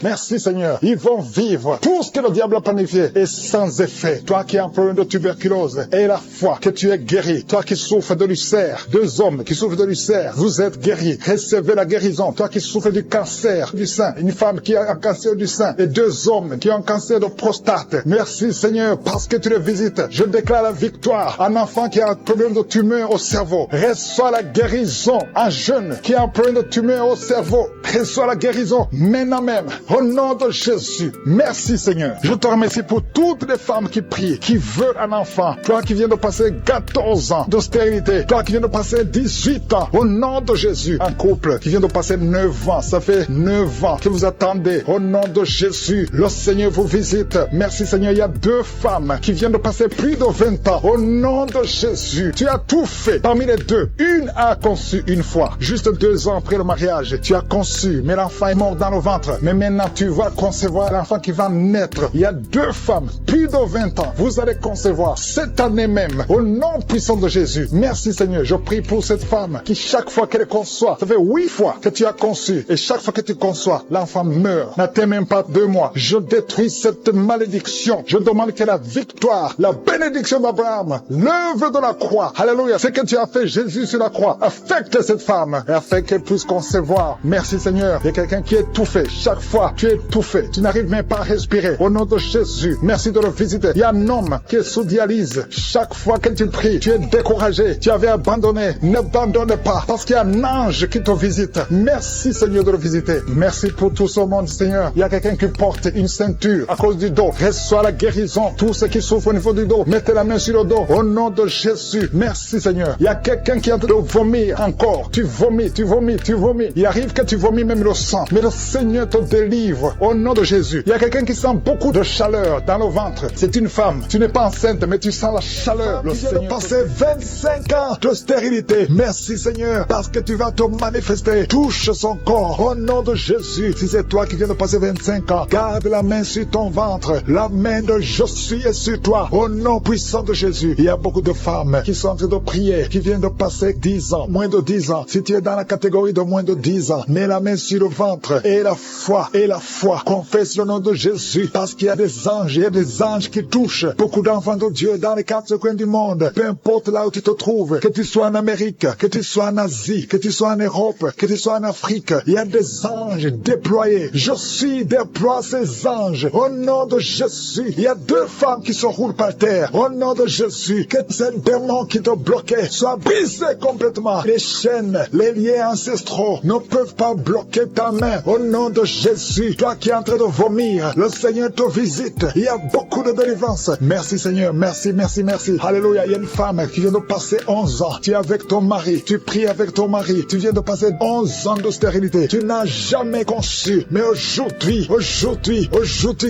Merci Seigneur. Ils vont vivre. Tout ce que le diable a planifié est sans effet. Toi qui as un problème de tuberculose et la foi que tu es guéri. Toi qui souffres de l'ulcère. 2 hommes qui souffrent de l'ulcère. Vous êtes guéris. Recevez la guérison. Toi qui souffres du cancer du sein. Une femme qui a un cancer du sein. Et 2 hommes qui ont un cancer de prostate. Merci Seigneur parce que tu les visites. Je déclare la victoire. Un enfant qui a un problème de tumeur au cerveau. Reçois la guérison. Un jeune qui a un problème de tumeur au cerveau. Reçois la guérison maintenant même. Au nom de Jésus. Merci Seigneur. Je te remercie pour toutes les femmes qui prient, qui veulent un enfant. Toi qui viens de passer 14 ans de stérilité. Toi qui viens de passer 18 ans. Au nom de Jésus. Un couple qui vient de passer 9 ans. Ça fait 9 ans que vous attendez. Au nom de Jésus. Jésus, le Seigneur vous visite. Merci Seigneur, il y a 2 femmes qui viennent de passer plus de 20 ans. Au nom de Jésus, tu as tout fait. Parmi les 2, une a conçu une fois. Juste 2 ans après le mariage, tu as conçu, mais l'enfant est mort dans le ventre. Mais maintenant, tu vas concevoir l'enfant qui va naître. Il y a 2 femmes, plus de 20 ans. Vous allez concevoir cette année même. Au nom puissant de Jésus. Merci Seigneur, je prie pour cette femme qui chaque fois qu'elle conçoit, ça fait 8 fois que tu as conçu. Et chaque fois que tu conçois, l'enfant meurt. N'attends même pas 2 mois. Je détruis cette malédiction. Je demande que la victoire, la bénédiction d'Abraham, l'œuvre de la croix, alléluia, ce que tu as fait Jésus sur la croix, affecte cette femme et afin qu'elle puisse concevoir. Merci Seigneur. Il y a quelqu'un qui est étouffé. Chaque fois, tu es étouffé. Tu n'arrives même pas à respirer. Au nom de Jésus, merci de le visiter. Il y a un homme qui est sous dialyse. Chaque fois que tu pries, tu es découragé. Tu avais abandonné. N'abandonne pas parce qu'il y a un ange qui te visite. Merci Seigneur de le visiter. Merci pour tout ce monde Seigneur. Il y a quelqu'un qui porte une ceinture à cause du dos. Reçois la guérison. Tous ceux qui souffrent au niveau du dos, mettez la main sur le dos. Au nom de Jésus. Merci Seigneur. Il y a quelqu'un qui est en train de vomir encore. Tu vomis, tu vomis, tu vomis. Il arrive que tu vomis même le sang. Mais le Seigneur te délivre. Au nom de Jésus. Il y a quelqu'un qui sent beaucoup de chaleur dans le ventre. C'est une femme. Tu n'es pas enceinte, mais tu sens la chaleur. Le Seigneur passé 25 ans de stérilité. Merci Seigneur, parce que tu vas te manifester. Touche son corps. Au nom de Jésus. Si c'est toi qui viens de passer 25 ans, garde la main sur ton ventre. La main de Jésus est sur toi. Au nom puissant de Jésus. Il y a beaucoup de femmes qui sont en train de prier, qui viennent de passer 10 ans, moins de 10 ans. Si tu es dans la catégorie de moins de 10 ans, mets la main sur le ventre et la foi, confesse le nom de Jésus, parce qu'il y a des anges, il y a des anges qui touchent beaucoup d'enfants de Dieu dans les 4 coins du monde. Peu importe là où tu te trouves, que tu sois en Amérique, que tu sois en Asie, que tu sois en Europe, que tu sois en Afrique, il y a des anges déployés. Je suis déploie ces anges. Au nom de Jésus, il y a 2 femmes qui se roulent par terre. Au nom de Jésus, que ces démons qui te bloquaient soient brisés complètement. Les chaînes, les liens ancestraux ne peuvent pas bloquer ta main. Au nom de Jésus, toi qui es en train de vomir, le Seigneur te visite. Il y a beaucoup de délivrance. Merci Seigneur, merci, merci, merci. Alléluia, il y a une femme qui vient de passer 11 ans. Tu es avec ton mari, tu pries avec ton mari. Tu viens de passer 11 ans de stérilité. Tu n'as jamais conçu. Mais aujourd'hui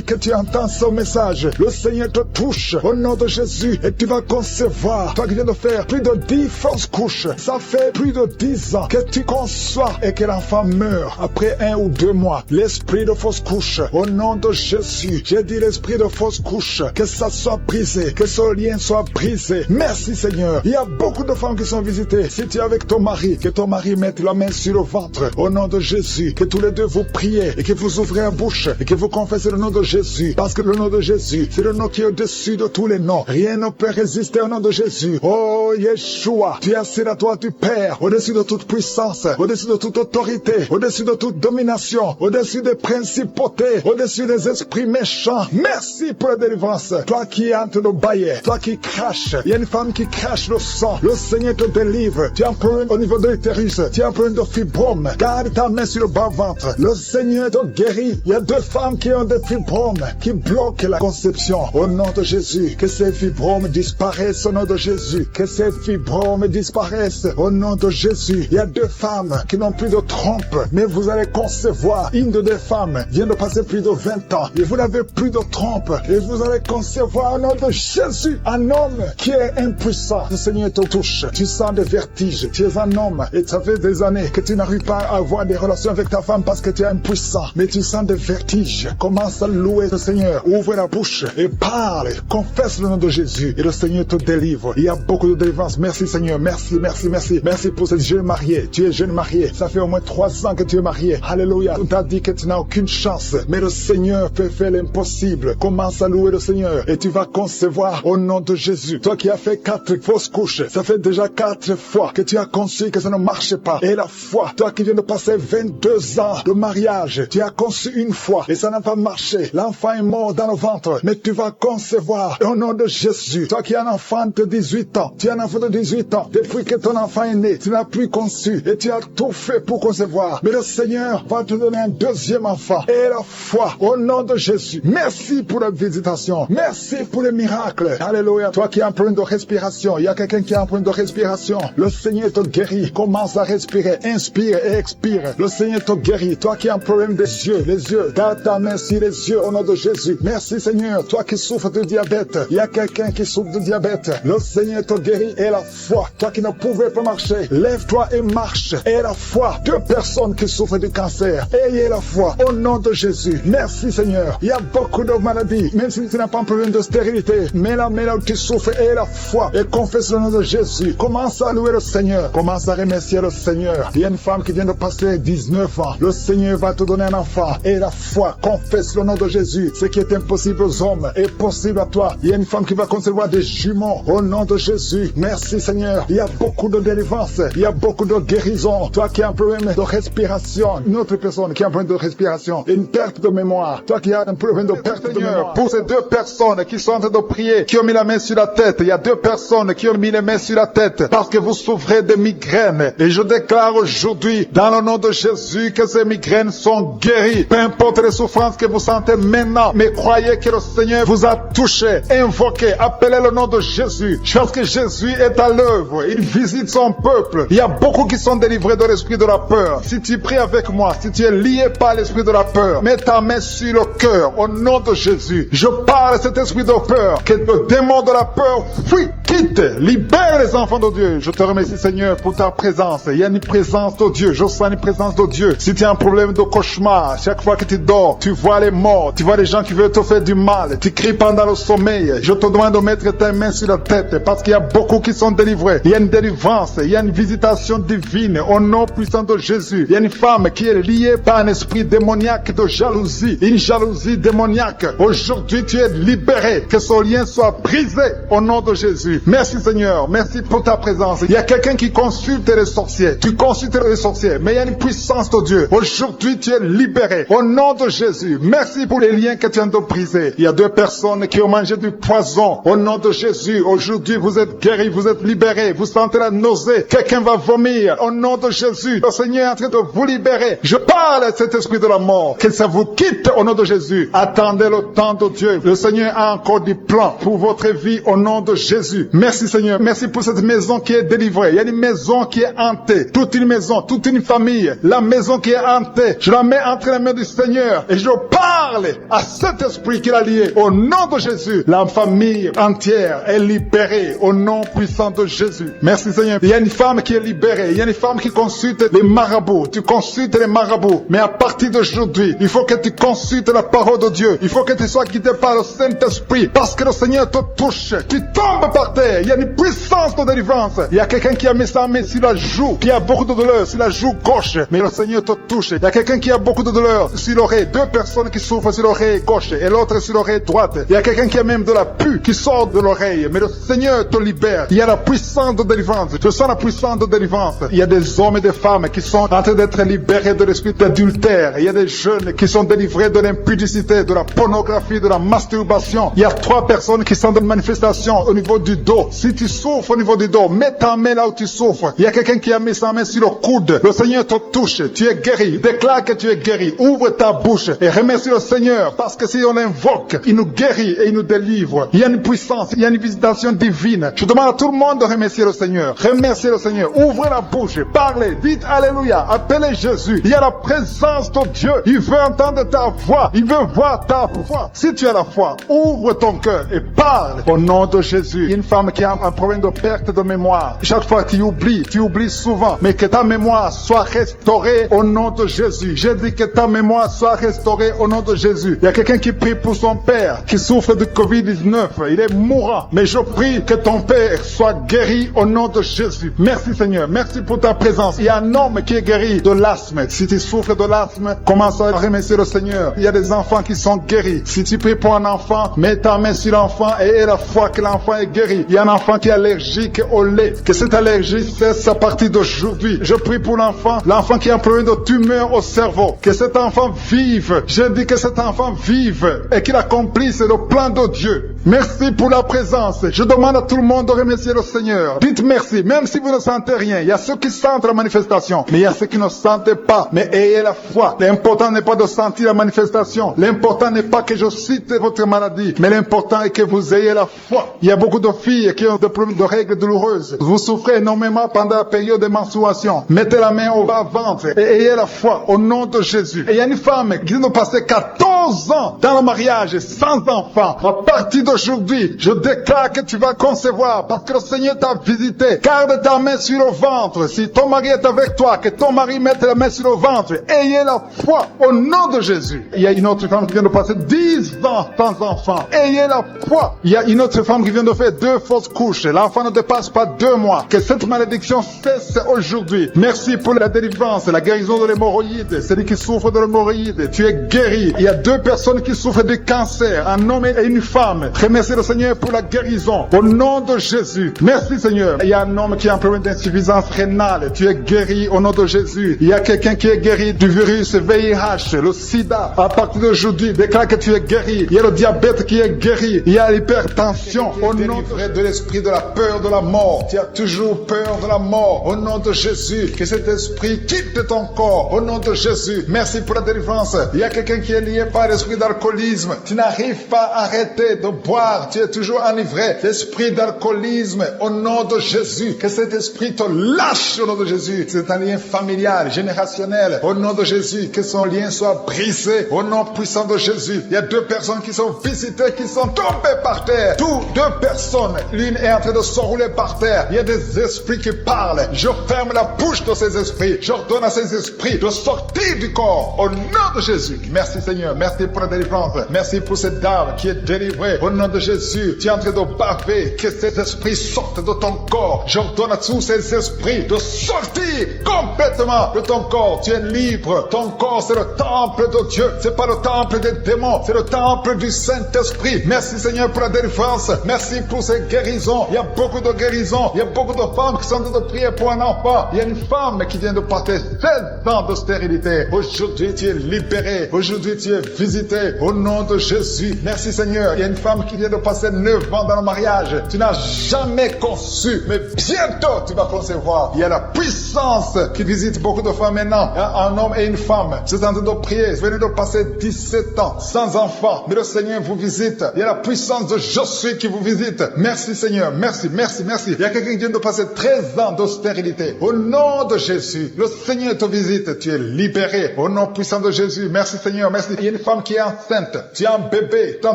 que tu entends ce message, le Seigneur te touche au nom de Jésus et tu vas concevoir. Toi qui viens de faire plus de 10 fausses couches, ça fait plus de 10 ans que tu conçois et que l'enfant meurt après 1 ou 2 mois. L'esprit de fausse couche, au nom de Jésus, j'ai dit l'esprit de fausse couche, que ça soit brisé, que ce lien soit brisé. Merci Seigneur. Il y a beaucoup de femmes qui sont visitées. Si tu es avec ton mari, que ton mari mette la main sur le ventre, au nom de Jésus, que tous les deux vous priez et que vous ouvrez la bouche et que vous confessez le nom de Jésus, parce que le nom de Jésus, c'est le nom qui est au-dessus de tous les noms. Rien ne peut résister au nom de Jésus. Oh Yeshua, tu es assis à toi du Père, au-dessus de toute puissance, au-dessus de toute autorité, au-dessus de toute domination, au-dessus des principautés, au-dessus des esprits méchants. Merci pour la délivrance. Toi qui es en train de bailler, toi qui craches, il y a une femme qui crache le sang. Le Seigneur te délivre. Tu as un problème au niveau de l'utérus, tu as un problème de fibrome. Garde ta main sur le bas-ventre. Le Seigneur te guérit. Il y a 2 femmes qui ont des fibromes qui bloquent la conception. Au nom de Jésus, que ces fibromes disparaissent au nom de Jésus. Que ces fibromes disparaissent au nom de Jésus. Il y a 2 femmes qui n'ont plus de trompe, mais vous allez concevoir. Une de 2 femmes vient de passer plus de 20 ans et vous n'avez plus de trompe et vous allez concevoir au nom de Jésus un homme qui est impuissant. Le Seigneur te touche. Tu sens des vertiges. Tu es un homme et ça fait des années que tu n'arrives pas à avoir des relations avec ta femme parce que tu es impuissant. Mais tu sens des vertiges. Commence à louer le Seigneur. Ouvre la bouche et parle. Confesse le nom de Jésus et le Seigneur te délivre. Il y a beaucoup de délivrance. Merci Seigneur. Merci, merci, merci. Merci pour cette jeune mariée. Tu es jeune mariée. Ça fait au moins 3 ans que tu es mariée. Alléluia. On t'a dit que tu n'as aucune chance. Mais le Seigneur peut faire l'impossible. Commence à louer le Seigneur et tu vas concevoir au nom de Jésus. Toi qui as fait 4 fausses couches, ça fait déjà 4 fois que tu as conçu que ça ne marche pas. Et la foi, toi qui viens de passer 22 ans de mariage, tu as conçu une fois et ça n'a pas marché. L'enfant est mort dans le ventre, mais tu vas concevoir au nom de Jésus. Toi qui as un enfant de 18 ans, tu as un enfant de 18 ans, depuis que ton enfant est né, tu n'as plus conçu et tu as tout fait pour concevoir. Mais le Seigneur va te donner un 2e enfant. Et la foi au nom de Jésus. Merci pour la visitation. Merci pour les miracles. Alléluia. Toi qui as un problème de respiration, il y a quelqu'un qui a un problème de respiration. Le Seigneur te guérit. Commence à respirer. Inspire et expire. Le Seigneur te guérit. Toi qui as un problème des yeux, les yeux, garde ta main sur les yeux au nom de Jésus. Merci Seigneur, toi qui souffres de diabète. Il y a quelqu'un qui souffre de diabète. Le Seigneur te guérit et la foi. Toi qui ne pouvais pas marcher, lève-toi et marche. Et la foi. 2 personnes qui souffrent du cancer. Ayez la foi au nom de Jésus. Merci Seigneur. Il y a beaucoup de maladies, même si tu n'as pas un problème de stérilité. Mais là où tu souffres, aie la foi et confesse le nom de Jésus. Commence à louer le Seigneur. Commence à remercier le Seigneur. Il y a une femme qui vient de passer 19 ans. Le Seigneur va te donner un enfant. Et la foi, confesse le nom de Jésus. Ce qui est impossible aux hommes est possible à toi. Il y a une femme qui va concevoir des jumeaux au nom de Jésus. Merci Seigneur. Il y a beaucoup de délivrance. Il y a beaucoup de guérison. Toi qui as un problème de respiration, une autre personne qui a un problème de respiration, une perte de mémoire. Toi qui as un problème de perte de mémoire. Pour ces 2 personnes qui sont en train de prier, qui ont mis la main sur la tête, il y a 2 personnes qui ont mis les mains sur la tête parce que vous souffrez de migraines. Et je déclare aujourd'hui, dans le nom de Jésus, que ces migraines sont guéries. Peu importe les souffrances que vous sentez maintenant, mais croyez que le Seigneur vous a touché. Invoquez, appelez le nom de Jésus. Parce que Jésus est à l'œuvre. Il visite son peuple. Il y a beaucoup qui sont délivrés de l'esprit de la peur. Si tu pries avec moi, si tu es lié par l'esprit de la peur, mets ta main sur le cœur au nom de Jésus. Je parle de cet esprit de peur, que le démon de la peur fuit, quitte, libère les enfants de Dieu. Je te remercie Seigneur pour ta présence. Il y a une présence de Dieu. Je sens une présence de Dieu. Si tu as un problème de cauchemar, chaque fois que tu dors, tu vois les morts, tu vois les gens qui veulent te faire du mal, tu cries pendant le sommeil. Je te demande de mettre tes mains sur la tête parce qu'il y a beaucoup qui sont délivrés. Il y a une délivrance, il y a une visitation divine au nom puissant de Jésus. Il y a une femme qui est liée par un esprit démoniaque de jalousie, une jalousie démoniaque. Aujourd'hui, tu es libéré. Que ce lien soit brisé au nom de Jésus. Merci Seigneur, merci pour ta présence. Il y a quelqu'un qui consulte les sorciers. Tu consultes les sorciers, mais il y a une puissance de Dieu. Aujourd'hui, tu es libéré au nom de Jésus. Merci pour les liens que tu viens de briser. Il y a 2 personnes qui ont mangé du poison au nom de Jésus. Aujourd'hui, vous êtes guéris, vous êtes libérés. Vous sentez la nausée. Quelqu'un va vomir au nom de Jésus. Le Seigneur est en train de vous libérer. Je parle à cet esprit de la mort. Que ça vous quitte au nom de Jésus. Attendez le temps de Dieu. Le Seigneur a encore des plans pour votre vie au nom de Jésus. Merci Seigneur. Merci pour cette maison qui est délivrée. Il y a une maison qui est hantée. Toute une maison, toute une famille. La maison qui est hantée. Je la mets entre les mains du Seigneur. Et je parle à cet esprit qui l'a lié. Au nom de Jésus. La famille entière est libérée au nom puissant de Jésus. Merci Seigneur. Il y a une femme qui est libérée. Il y a une femme qui consulte les marabouts. Tu consultes les marabouts. Mais à partir d'aujourd'hui, il faut que tu consultes la parole de Dieu. Il faut que tu sois guidé par le Saint-Esprit. Parce que le Seigneur te touche. Tu tombes par terre. Il y a une puissance de délivrance. Il y a quelqu'un qui a mis sa main sur la joue, qui a beaucoup de douleur sur la joue gauche. Mais le Seigneur te touche. Il y a quelqu'un qui a beaucoup de douleur sur l'oreille. 2 personnes qui souffrent sur l'oreille gauche et l'autre sur l'oreille droite. Il y a quelqu'un qui a même de la pus qui sort de l'oreille. Mais le Seigneur te libère. Il y a la puissance de délivrance. Je sens la puissance de délivrance. Il y a des hommes et des femmes qui sont en train d'être libérés de l'esprit d'adultère. Il y a des jeunes qui sont délivrés de l'impudicité, de la pornographie, de la masturbation. Il y a 3 personnes qui sont dans une manifestation au niveau du dos. Si tu souffres au niveau du dos, mets ta main là où tu souffres. Il y a quelqu'un qui a mis sa main sur le coude. Le Seigneur te touche. Tu es guéri. Déclare que tu es guéri. Ouvre ta bouche et remercie le Seigneur parce que si on l'invoque, il nous guérit et il nous délivre. Il y a une puissance, il y a une visitation divine. Je demande à tout le monde de remercier le Seigneur. Remerciez le Seigneur. Ouvrez la bouche. Parlez. Dites Alléluia. Appelez Jésus. Il y a la présence de Dieu. Il veut entendre ta voix. Il veut voir ta foi. Si tu as la foi, ouvre ton cœur et parle au nom de Jésus. Une femme qui a un problème de perte de mémoire. Chaque fois tu oublies souvent. Mais que ta mémoire soit restaurée au nom de Jésus. J'ai dit que ta mémoire soit restaurée au nom de Jésus. Il y a quelqu'un qui prie pour son père qui souffre de Covid-19. Il est mourant. Mais je prie que ton père soit guéri au nom de Jésus. Merci Seigneur. Merci pour ta présence. Il y a un homme qui est guéri de l'asthme. Si tu souffres de l'asthme, commence à remercier le Seigneur. Il y a des enfants qui sont guéris. Si tu pries pour un enfant, mets ta main sur l'enfant et aie la foi que l'enfant est guéri. Il y a un enfant qui est allergique au lait. Que cette allergie cesse à partir d'aujourd'hui. Je prie pour l'enfant qui a un problème de tumeur au cerveau. Que cet enfant vive. Je dis que cet enfant vive et qu'il accomplisse le plan de Dieu. Merci pour la présence. Je demande à tout le monde de remercier le Seigneur. Dites merci, même si vous ne sentez rien. Il y a ceux qui sentent la manifestation, mais il y a ceux qui ne sentent pas. Mais ayez la foi. L'important n'est pas de sentir la manifestation. L'important n'est pas que je cite votre maladie, mais l'important est que vous ayez la foi. Il y a beaucoup de filles qui ont des problèmes de règles douloureuses. Vous souffrez énormément pendant la période de menstruation. Mettez la main au bas-ventre et ayez la foi au nom de Jésus. Et il y a une femme qui vient de passer 14 ans dans le mariage sans enfant. À partir d'aujourd'hui, je déclare que tu vas concevoir parce que le Seigneur t'a visité. Garde ta main sur le ventre. Si ton mari est avec toi, que ton mari mette la main sur le ventre. Ayez la foi au nom de Jésus. Il y a une autre femme qui vient de passer 10 ans sans enfant. Ayez la foi. Il y a une autre femme qui vient de faire 2 fausses couches. L'enfant ne dépasse pas 2 mois. Que cette malédiction cesse aujourd'hui. Merci pour la délivrance, la guérison de l'hémorroïde. Celui qui souffre de l'hémorroïde, tu es guéri. Il y a 2 personnes qui souffrent de cancer, un homme et une femme. Remercie le Seigneur pour la guérison. Au nom de Jésus. Merci Seigneur. Il y a un homme qui a un problème d'insuffisance rénale. Tu es guéri au nom de Jésus. Il y a quelqu'un qui est guéri du virus VIH, le sida. À partir d'aujourd'hui, déclare que tu es guéri. Il y a le diabète qui est guéri. Il y a l'hypertension. Au nom de l'esprit de la peur de la mort. Tu as toujours peur de la mort. Au nom de Jésus. Que cet esprit quitte ton corps. Au nom de Jésus. Merci pour la délivrance. Il y a quelqu'un qui est lié par l'esprit d'alcoolisme. Tu n'arrives pas à arrêter de boire. Tu es toujours enivré. L'esprit d'alcoolisme. Au nom de Jésus. Que cet esprit te lâche au nom de Jésus. C'est un lien familial, générationnel. Au nom de Jésus. Que son lien soit brisé. Au nom puissant de Jésus. Il y a 2 personnes qui sont visitées, qui sont tombées par terre. Toutes 2 personnes. L'une est en train de s'enrouler par terre. Il y a des esprits qui parlent. Je ferme la bouche de ces esprits. J'ordonne à ces esprits de sortir du corps. Au nom de Jésus. Merci Seigneur. Merci pour la délivrance. Merci pour cette dame qui est délivrée. Au nom de Jésus. Tu es en train de baver. Que ces esprits sortent de ton corps. J'ordonne à tous ces esprits de sortir complètement de ton corps. Tu es libre. Ton corps, c'est le temple de Dieu. C'est pas le temple des démons. C'est le temple du Saint-Esprit. Merci Seigneur pour la délivrance. Merci pour ces guérisons. Il y a beaucoup de guérisons. Il y a beaucoup de femmes qui sont en train de prier pour un enfant. Il y a une femme qui vient de passer 16 ans de stérilité. Aujourd'hui, tu es libéré. Aujourd'hui, tu es visité. Au nom de Jésus. Merci Seigneur. Il y a une femme qui vient de passer 9 ans dans le mariage. Tu n'as jamais conçu, mais bientôt tu vas concevoir. Il y a la puissance qui visite beaucoup de femmes maintenant. Un homme et une femme. C'est en train de prier. Vous venez de passer 17 ans sans enfant. Mais le Seigneur vous visite. Il y a la puissance de Je suis qui vous visite. Merci Seigneur. Merci, merci, merci. Il y a quelqu'un qui vient de passer 13 ans de stérilité. Au nom de Jésus, le Seigneur te visite. Tu es libéré. Au nom puissant de Jésus. Merci Seigneur. Merci. Il y a une femme qui est enceinte. Tu as un bébé dans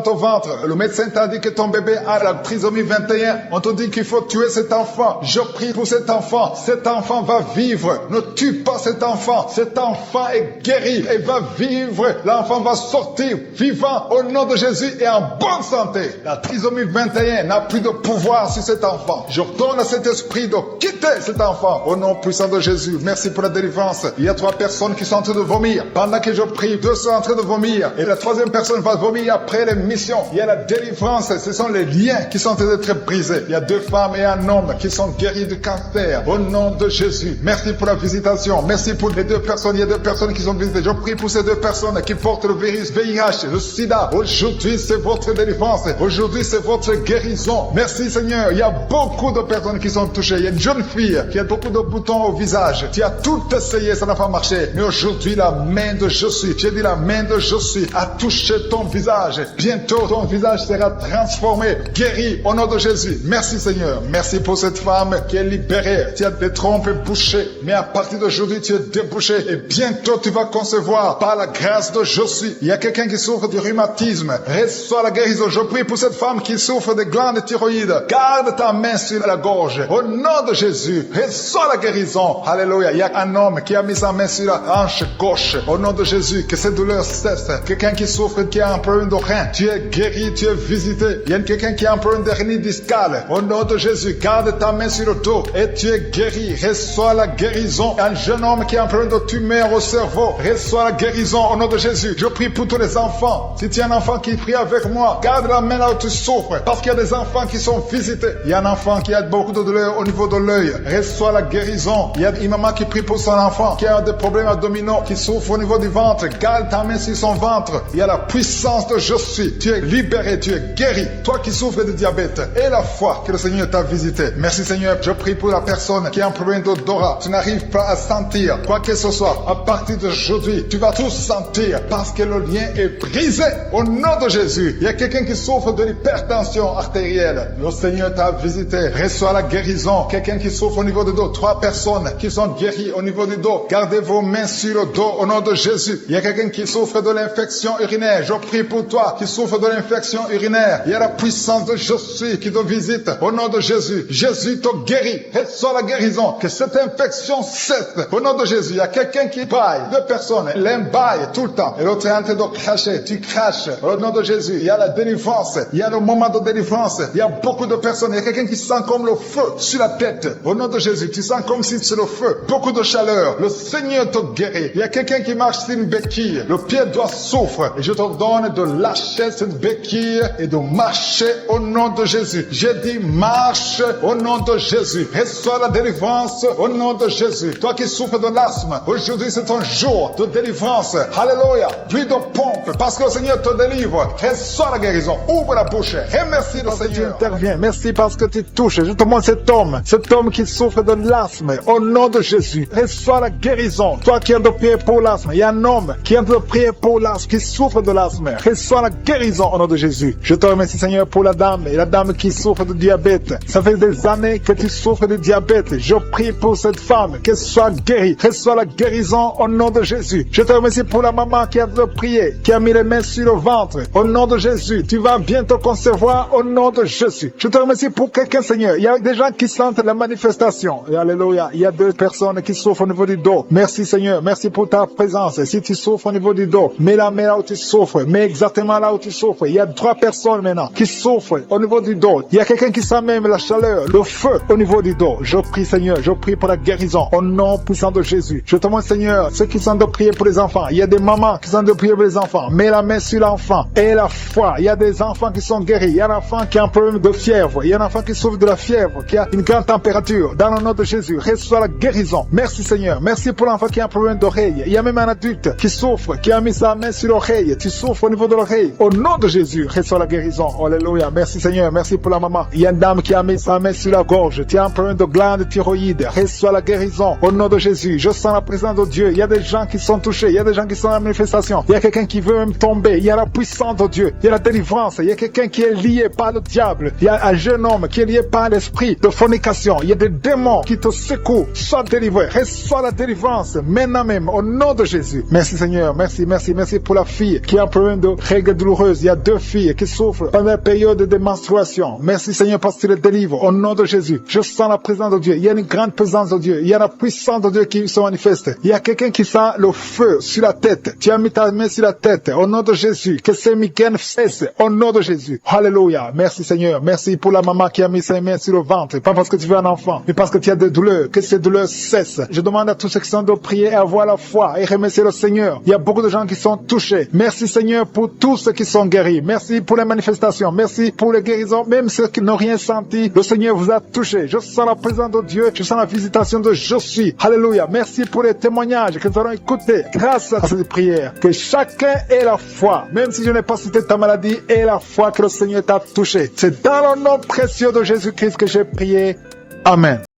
ton ventre. Le médecin t'a dit que ton bébé a la trisomie 21. On te dit qu'il faut tuer cet enfant. Je prie pour cet enfant. Cet enfant va vivre. Ne tue pas cet enfant. Cet enfant est guéri et va vivre. L'enfant va sortir vivant au nom de Jésus et en bonne santé. La trisomie 21 n'a plus de pouvoir sur cet enfant. Je donne à cet esprit de quitter cet enfant au nom puissant de Jésus. Merci pour la délivrance. Il y a 3 personnes qui sont en train de vomir. Pendant que je prie, 2 sont en train de vomir. Et la 3e personne va vomir après l'émission. Il y a la délivrance. Ce sont les liens qui sont en train d'être brisés. Il y a 2 femmes et un homme qui sont guéris du cancer. Au nom de Jésus. Merci pour la visitation. Merci pour les 2 personnes. Il y a 2 personnes qui sont visitées. Je prie pour ces 2 personnes qui portent le virus VIH, le sida. Aujourd'hui, c'est votre délivrance. Aujourd'hui, c'est votre guérison. Merci Seigneur. Il y a beaucoup de personnes qui sont touchées. Il y a une jeune fille qui a beaucoup de boutons au visage. Tu as tout essayé, ça n'a pas marché. Mais aujourd'hui, la main de Je suis, j'ai dit la main de Je suis, a touché ton visage. Bientôt, ton visage sera transformé, guéri au nom de Jésus. Merci Seigneur. Merci pour cette femme qui est libérée. Tu as des trompes bouchées. Mais à partir d'aujourd'hui, tu es débouché. Et bientôt, tu vas concevoir par la grâce de Je suis. Il y a quelqu'un qui souffre du rhumatisme. Reçois la guérison. Je prie pour cette femme qui souffre des glandes thyroïdes. Garde ta main sur la gorge. Au nom de Jésus, reçois la guérison. Alléluia. Il y a un homme qui a mis sa main sur la hanche gauche. Au nom de Jésus, que cette douleur cesse. Quelqu'un qui souffre, qui a un problème de rein. Tu es guéri, tu es visité. Il y a quelqu'un qui a un problème d'hernie discale. Au nom de Jésus, garde ta main sur le dos et tu es guéri. Reçois la guérison. Un jeune homme qui a un problème de tumeur au cerveau. Reçois la guérison au nom de Jésus. Je prie pour tous les enfants. Si tu es un enfant qui prie avec moi, garde la main là où tu souffres. Parce qu'il y a des enfants qui sont visités. Il y a un enfant qui a beaucoup de douleur au niveau de l'œil. Reçois la guérison. Il y a une maman qui prie pour son enfant qui a des problèmes abdominaux, qui souffre au niveau du ventre. Garde ta main sur son ventre. Il y a la puissance de Je suis. Tu es libéré, tu es guéri. Toi qui souffres de diabète, et la foi que le Seigneur t'a visité. Merci Seigneur, je prie pour la personne qui a un problème d'odorat. Tu n'arrives pas à sentir quoi que ce soit. À partir d'aujourd'hui, tu vas tout sentir parce que le lien est brisé. Au nom de Jésus, il y a quelqu'un qui souffre de l'hypertension artérielle. Le Seigneur t'a visité. Reçois la guérison. Quelqu'un qui souffre au niveau du dos. 3 personnes qui sont guéries au niveau du dos. Gardez vos mains sur le dos au nom de Jésus. Il y a quelqu'un qui souffre de l'infection urinaire. Je prie pour toi qui souffre de l'infection urinaire. Il y a la puissance de Jésus qui te visite au nom de Jésus. Jésus te guérit. Reçois la guérison. Que cette infection cesse au nom de Jésus. Il y a quelqu'un qui baille. 2 personnes. L'un baille tout le temps. Et l'autre est en train de cracher. Tu craches au nom de Jésus. Il y a la délivrance. Il y a le moment de délivrance. Il y a beaucoup de personnes. Il y a quelqu'un qui sent comme le feu sur la tête. Au nom de Jésus. Tu sens comme si c'est le feu. Beaucoup de chaleur. Le Seigneur te guérit. Il y a quelqu'un qui marche sur une béquille. Le pied doit souffre. Et je te donne de lâcher cette béquille et de marcher au nom de Jésus. J'ai dit marche au nom de Jésus. Reçois la délivrance au nom de Jésus. Toi qui souffres de l'asthme, aujourd'hui c'est un jour de délivrance. Alléluia. Plus de pompe parce que le Seigneur te délivre. Reçois la guérison. Ouvre la bouche. Remercie le Seigneur. Tu interviens. Merci parce que tu touches. Je te montre cet homme qui souffre de l'asthme. Au nom de Jésus. Reçois la guérison. Toi qui es de prier pour l'asthme. Il y a un homme qui est de prier pour l'asthme, qui souffre de l'asthme. Reçois la guérison au nom de Jésus. Je te remercie Seigneur pour la dame et la dame qui souffre de diabète. Ça fait des années que tu souffres de diabète. Je prie pour cette femme qu'elle soit guérie. Reçois la guérison au nom de Jésus. Je te remercie pour la maman qui a de prier, qui a mis les mains sur le ventre. Au nom de Jésus, tu vas bientôt concevoir au nom de Jésus. Je te remercie pour quelqu'un Seigneur. Il y a des gens qui sentent la manifestation. Et alléluia. Il y a 2 personnes qui souffrent au niveau du dos. Merci Seigneur. Merci pour ta présence. Si tu souffres au niveau du dos, mets la main là où tu souffres. Mets exactement là où tu souffres. Il y a 3 personnes maintenant qui souffrent au niveau du dos. Il y a quelqu'un qui sent même la chaleur, le feu au niveau du dos. Je prie Seigneur, je prie pour la guérison au nom puissant de Jésus. Je te demande Seigneur, ceux qui sont de prier pour les enfants. Il y a des mamans qui sont de prier pour les enfants. Mets la main sur l'enfant et la foi. Il y a des enfants qui sont guéris. Il y a un enfant qui a un problème de fièvre. Il y a un enfant qui souffre de la fièvre, qui a une grande température. Dans le nom de Jésus, reçois la guérison. Merci Seigneur. Merci pour l'enfant qui a un problème d'oreille. Il y a même un adulte qui souffre, qui a mis sa main sur l'oreille. Tu souffres au niveau de l'oreille. Au nom de Jésus, reçois la guérison. Alléluia. Merci Seigneur. Merci pour la maman. Il y a une dame qui a mis sa main sur la gorge. Tu as un problème de glande thyroïde. Reçois la guérison. Au nom de Jésus. Je sens la présence de Dieu. Il y a des gens qui sont touchés. Il y a des gens qui sont en manifestation. Il y a quelqu'un qui veut même tomber. Il y a la puissance de Dieu. Il y a la délivrance. Il y a quelqu'un qui est lié par le diable. Il y a un jeune homme qui est lié par l'esprit de fornication. Il y a des démons qui te secouent. Sois délivré. Reçois la délivrance. Maintenant même. Au nom de Jésus. Merci Seigneur. Merci, merci, merci pour la fille qui a un problème de règles douloureuses. Il y a 2 filles qui souffrent pendant la période de menstruation. Merci Seigneur parce que tu les délivres. Au nom de Jésus. Je sens la présence de Dieu. Il y a une grande présence de Dieu. Il y a la puissance de Dieu qui se manifeste. Il y a quelqu'un qui sent le feu sur la tête. Tu as mis ta main sur la tête. Au nom de Jésus. Que ces migraines cessent. Au nom de Jésus. Alléluia. Merci Seigneur. Merci pour la maman qui a mis ses mains sur le ventre. Pas parce que tu veux un enfant, mais parce que tu as des douleurs. Que ces douleurs cessent. Je demande à tous ceux qui sont de prier et avoir la foi et remercier le Seigneur. Il y a beaucoup de gens qui sont touchés. Merci Seigneur pour tous ceux qui sont guéris. Merci pour les manifestations. Merci pour les guérisons. Même ceux qui n'ont rien senti, le Seigneur vous a touché. Je sens la présence de Dieu. Je sens la visitation de Jésus. Alléluia. Merci pour les témoignages que nous allons écouter grâce à cette prière. Que chacun ait la foi. Même si je n'ai pas cité ta maladie, ait la foi que le Seigneur t'a touché. C'est dans le nom précieux de Jésus-Christ que j'ai prié. Amen.